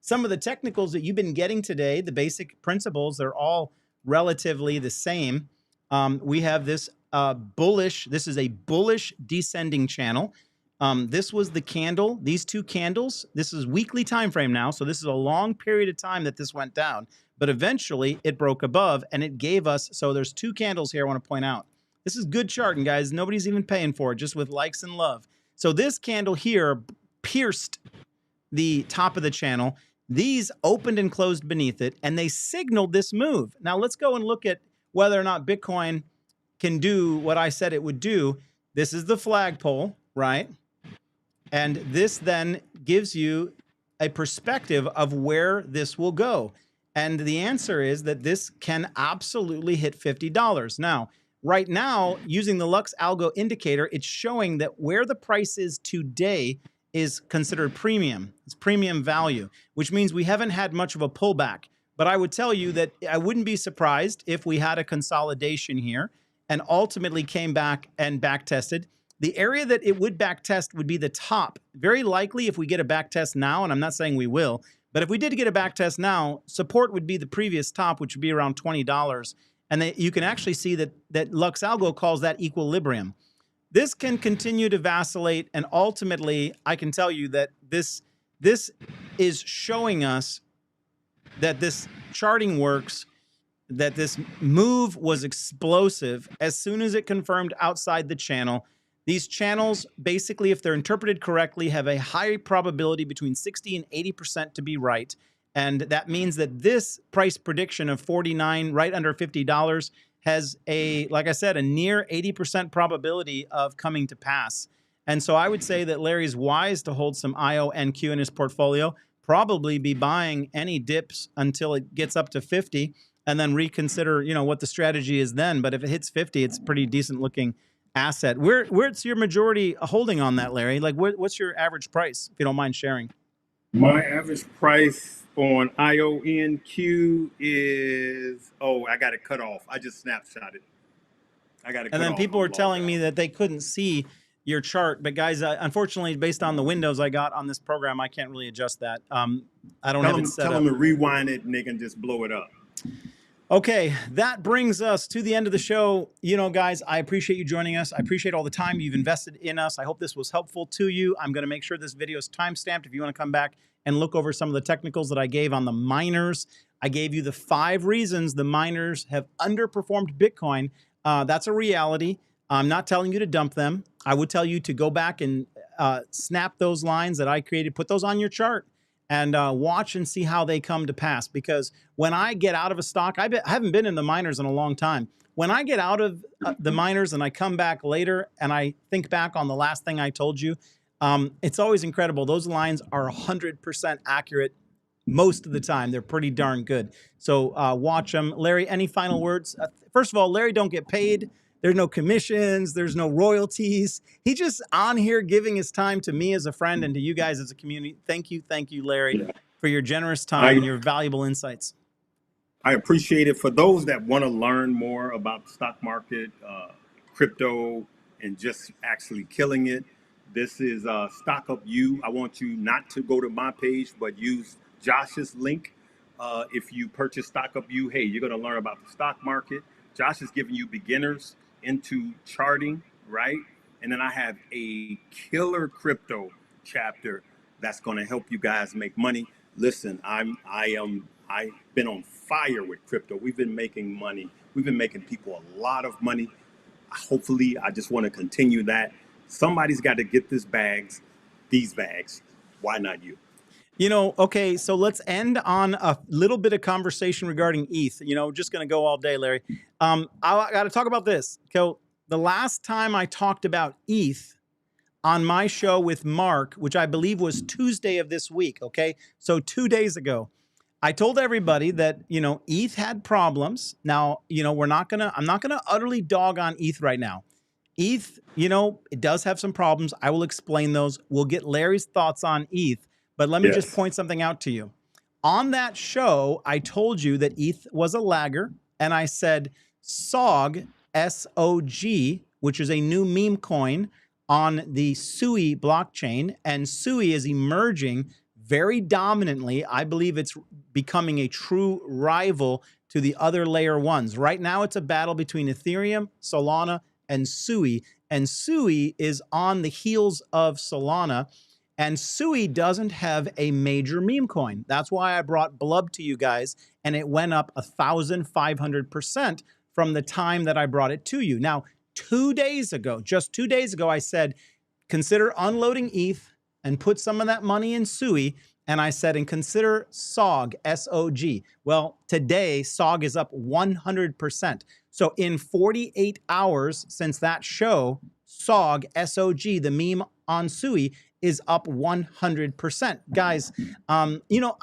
some of the technicals that you've been getting today. The basic principles, they're all relatively the same. We have this this is a bullish descending channel. This was the candle, these two candles. This is weekly time frame now, so this is a long period of time that this went down. But eventually it broke above and it gave us, so there's two candles here I want to point out. This is good charting, guys. Nobody's even paying for it, just with likes and love. So this candle here pierced the top of the channel. These opened and closed beneath it, and they signaled this move. Now let's go and look at whether or not Bitcoin can do what I said it would do. This is the flagpole, right? And this then gives you a perspective of where this will go. And the answer is that this can absolutely hit $50. Now, right now, using the Lux Algo indicator, it's showing that where the price is today is considered premium. It's premium value, which means we haven't had much of a pullback. But I would tell you that I wouldn't be surprised if we had a consolidation here and ultimately came back and back tested. The area that it would back test would be the top. Very likely if we get a back test now, and I'm not saying we will, but if we did get a back test now, support would be the previous top, which would be around $20. And you can actually see that Lux Algo calls that equilibrium. This can continue to vacillate, and ultimately, I can tell you that this is showing us that this charting works, that this move was explosive as soon as it confirmed outside the channel. These channels, basically, if they're interpreted correctly, have a high probability between 60 and 80% to be right. And that means that this price prediction of 49, right under $50, has like I said, a near 80% probability of coming to pass. And so I would say that Larry's wise to hold some IONQ in his portfolio, probably be buying any dips until it gets up to 50, and then reconsider, what the strategy is then. But if it hits 50, it's a pretty decent looking asset. Where's your majority holding on that, Larry? Like, what's your average price, if you don't mind sharing? My average price on IONQ is, I got it cut off. I just snapshot it. I got it cut off. And then people were telling me that they couldn't see your chart. But guys, unfortunately, based on the windows I got on this program, I can't really adjust that. I don't have it set up. Tell them to rewind it and they can just blow it up. Okay, that brings us to the end of the show. Guys, I appreciate you joining us. I appreciate all the time you've invested in us. I hope this was helpful to you. I'm going to make sure this video is timestamped if you want to come back and look over some of the technicals that I gave on the miners. I gave you the 5 reasons the miners have underperformed Bitcoin. That's a reality. I'm not telling you to dump them. I would tell you to go back and snap those lines that I created, put those on your chart, and watch and see how they come to pass. Because when I get out of a stock, I haven't been in the miners in a long time. When I get out of the miners and I come back later and I think back on the last thing I told you, it's always incredible. Those lines are 100% accurate most of the time. They're pretty darn good. So watch them. Larry, any final words? First of all, Larry don't get paid. There's no commissions. There's no royalties. He's just on here giving his time to me as a friend and to you guys as a community. Thank you, Larry, for your generous time and your valuable insights. I appreciate it. For those that want to learn more about the stock market, crypto, and just actually killing it, this is Stock Up You. I want you not to go to my page, but use Josh's link. If you purchase Stock Up You, hey, you're going to learn about the stock market. Josh is giving you beginners into charting, right? And then I have a killer crypto chapter that's going to help you guys make money. Listen, I've been on fire with crypto. We've been making money. We've been making people a lot of money. Hopefully, I just want to continue that. Somebody's got to get these bags. Why not you? You know, okay, so let's end on a little bit of conversation regarding ETH. You know, just going to go all day, Larry. I got to talk about this. So the last time I talked about ETH on my show with Mark, which I believe was Tuesday of this week, okay? So 2 days ago, I told everybody that, you know, ETH had problems. Now, you know, I'm not going to utterly dog on ETH right now. ETH, you know, it does have some problems. I will explain those. We'll get Larry's thoughts on ETH. But let me just point something out to you. On that show, I told you that ETH was a lagger, and I said SOG, S-O-G, which is a new meme coin on the SUI blockchain, and SUI is emerging very dominantly. I believe it's becoming a true rival to the other layer ones. Right now, it's a battle between Ethereum, Solana, and SUI is on the heels of Solana. And SUI doesn't have a major meme coin. That's why I brought Blub to you guys, and it went up 1,500% from the time that I brought it to you. Now, 2 days ago, just 2 days ago, I said, consider unloading ETH and put some of that money in SUI. And I said, and consider SOG, S-O-G. Well, today, SOG is up 100%. So in 48 hours since that show, SOG, S-O-G, the meme on SUI, is up 100%. Guys, you know,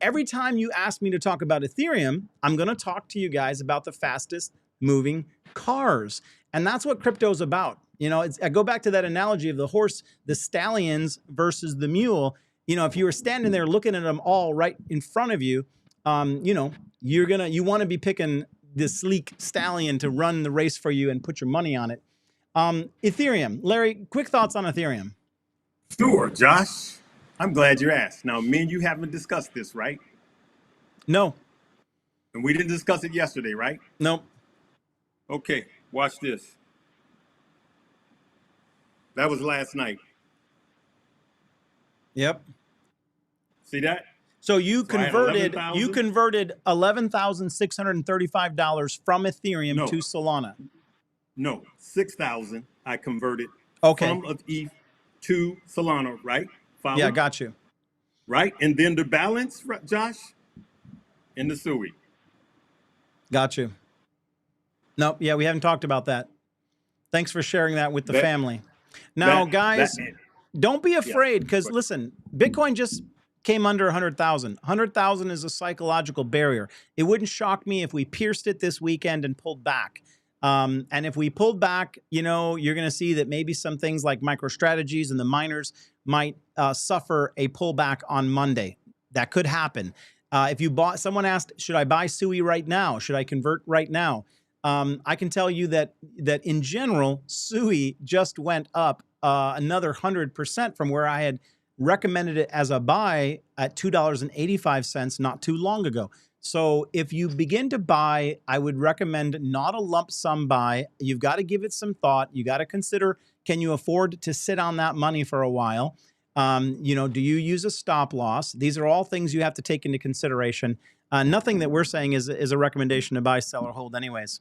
every time you ask me to talk about Ethereum, I'm going to talk to you guys about the fastest moving cars. And that's what crypto is about. You know, I go back to that analogy of the horse, the stallions versus the mule. You know, if you were standing there looking at them all right in front of you, you know, you want to be picking the sleek stallion to run the race for you and put your money on it. Ethereum, Larry, quick thoughts on Ethereum. Sure, Josh. I'm glad you asked. Now, me and you haven't discussed this, right? No. And we didn't discuss it yesterday, right? No. Okay, watch this. That was last night. Yep. See that? So you converted $11,635 from Ethereum to Solana. No, 6,000 I converted from ETH to Solana, right? Follow? Yeah, got you. Right? And then the balance, Josh, in the SUI. Got you. Nope. Yeah, we haven't talked about that. Thanks for sharing that with the family. Now, guys, don't be afraid because, listen, Bitcoin just came under 100,000. 100,000 is a psychological barrier. It wouldn't shock me if we pierced it this weekend and pulled back. And if we pulled back, you know, you're going to see that maybe some things like MicroStrategies and the miners might suffer a pullback on Monday. That could happen. If you bought, someone asked, should I buy SUI right now? Should I convert right now? I can tell you that in general, SUI just went up another 100% from where I had recommended it as a buy at $2.85 not too long ago. So if you begin to buy, I would recommend not a lump sum buy. You've got to give it some thought. You got to consider, can you afford to sit on that money for a while? You know, do you use a stop loss? These are all things you have to take into consideration. Nothing that we're saying is a recommendation to buy, sell, or hold anyways.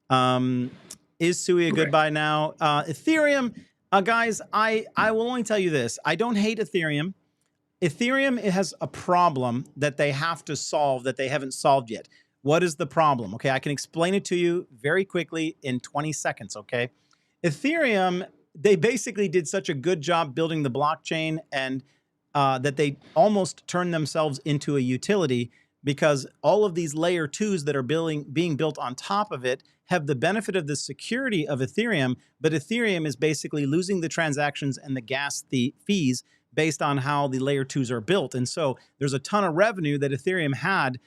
Um, is SUI a good Correct. buy now? Ethereum, guys, I will only tell you this. I don't hate Ethereum. Ethereum, it has a problem that they have to solve that they haven't solved yet. What is the problem? Okay, I can explain it to you very quickly in 20 seconds, okay? Ethereum, they basically did such a good job building the blockchain and that they almost turned themselves into a utility, because all of these layer twos that are being built on top of it have the benefit of the security of Ethereum, but Ethereum is basically losing the transactions and the gas fees based on how the layer twos are built. And so there's a ton of revenue that Ethereum had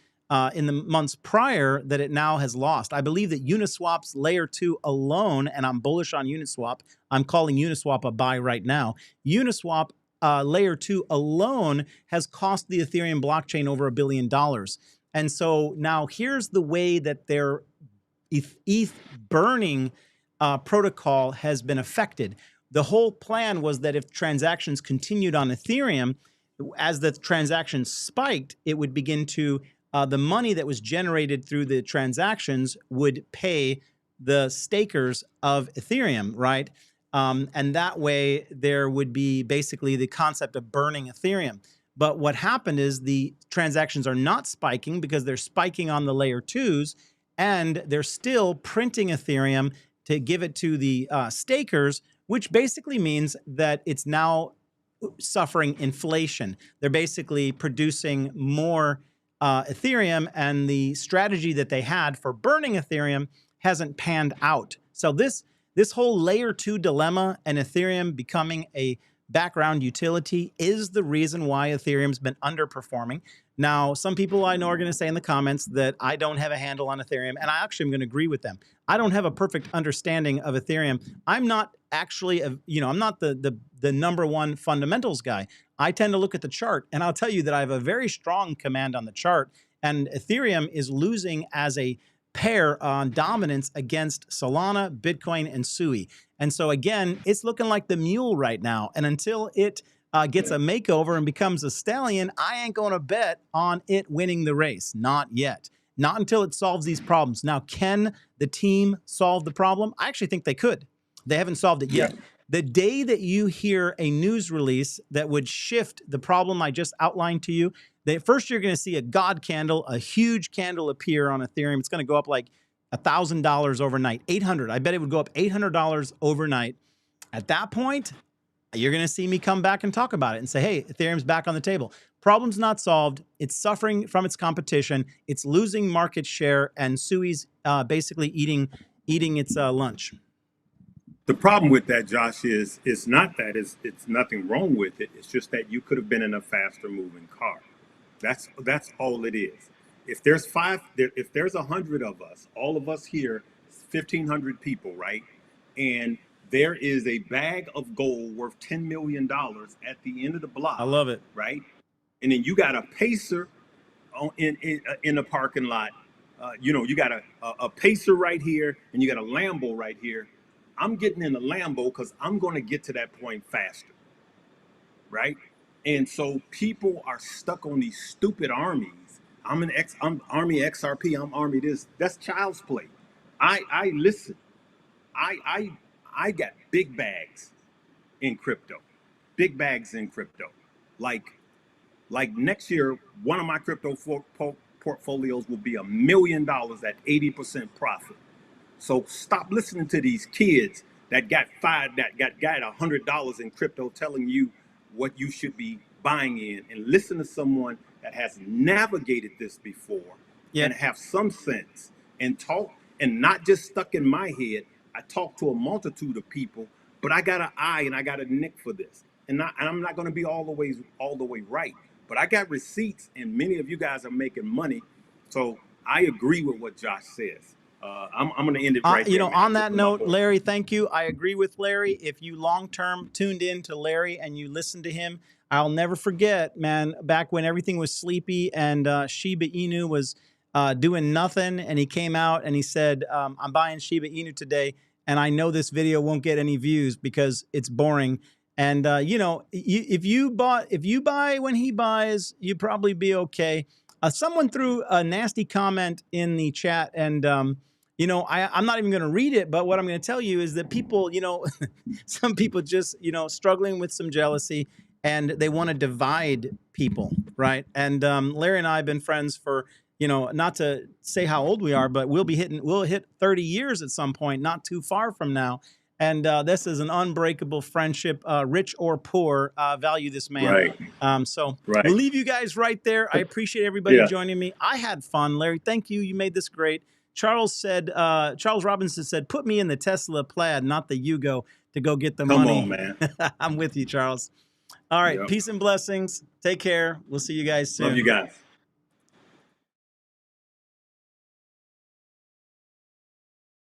in the months prior that it now has lost. I believe that Uniswap's layer 2 alone, and I'm bullish on Uniswap, I'm calling Uniswap a buy right now. Uniswap layer 2 alone has cost the Ethereum blockchain over $1 billion. And so now here's the way that their ETH burning protocol has been affected. The whole plan was that if transactions continued on Ethereum, as the transactions spiked, it would begin to the money that was generated through the transactions would pay the stakers of Ethereum, right? And that way there would be basically the concept of burning Ethereum. But what happened is the transactions are not spiking because they're spiking on the layer twos, and they're still printing Ethereum to give it to the stakers, which basically means that it's now suffering inflation. They're basically producing more Ethereum, and the strategy that they had for burning Ethereum hasn't panned out. So this whole layer 2 dilemma and Ethereum becoming a background utility is the reason why Ethereum's been underperforming. Now, some people I know are going to say in the comments that I don't have a handle on Ethereum, and I actually am going to agree with them. I don't have a perfect understanding of Ethereum. I'm not actually, I'm not the number one fundamentals guy. I tend to look at the chart, and I'll tell you that I have a very strong command on the chart, and Ethereum is losing as a pair on dominance against Solana, Bitcoin, and SUI. And so again, it's looking like the mule right now. And until it gets a makeover and becomes a stallion, I ain't going to bet on it winning the race. Not yet. Not until it solves these problems. Now, can the team solve the problem? I actually think they could. They haven't solved it yet. The day that you hear a news release that would shift the problem I just outlined to you, first you're going to see a God candle, a huge candle appear on Ethereum. It's going to go up like $1,000 overnight, 800. I bet it would go up $800 overnight. At that point, you're going to see me come back and talk about it and say, hey, Ethereum's back on the table. Problem's not solved. It's suffering from its competition. It's losing market share, and SUI's basically eating its lunch. The problem with that, Josh, is it's not that it's nothing wrong with it. It's just that you could have been in a faster moving car. That's all it is. If there's 100 of us, all of us here, 1,500 people, right? And there is a bag of gold worth $10 million at the end of the block. I love it. Right? And then you got a pacer in the parking lot. You got a pacer right here, and you got a Lambo right here. I'm getting in the Lambo because I'm going to get to that point faster, right? And so people are stuck on these stupid armies. I'm Army XRP. I'm Army this. That's child's play. I listen. I got big bags in crypto, big bags in crypto. Like next year, one of my crypto portfolios will be $1 million at 80% profit. So stop listening to these kids that got $100 in crypto telling you what you should be buying in, and listen to someone that has navigated this before and have some sense and talk, and not just stuck in my head. I talk to a multitude of people, but I got an eye and I got a nick for this, and I'm not going to be all the way right, but I got receipts, and many of you guys are making money. So I agree with what Josh says. I'm going to end it right there. On that note, Larry, thank you. I agree with Larry. If you long-term tuned in to Larry and you listened to him, I'll never forget, man, back when everything was sleepy and Shiba Inu was doing nothing, and he came out and he said, I'm buying Shiba Inu today, and I know this video won't get any views because it's boring. And you know, if you buy when he buys, you probably be okay. Someone threw a nasty comment in the chat, and you know, I'm not even going to read it. But what I'm going to tell you is that people, you know, some people just, you know, struggling with some jealousy, and they want to divide people, right? And Larry and I have been friends for, you know, not to say how old we are, but we'll hit 30 years at some point, not too far from now. And this is an unbreakable friendship, rich or poor. Value this man. Right. So Right. we'll leave you guys right there. I appreciate everybody Yeah. joining me. I had fun, Larry. Thank you. You made this great. Charles Robinson said, put me in the Tesla Plaid, not the Yugo, to go get the money. Come on, man. I'm with you, Charles. All right. Yep. Peace and blessings. Take care. We'll see you guys soon. Love you guys.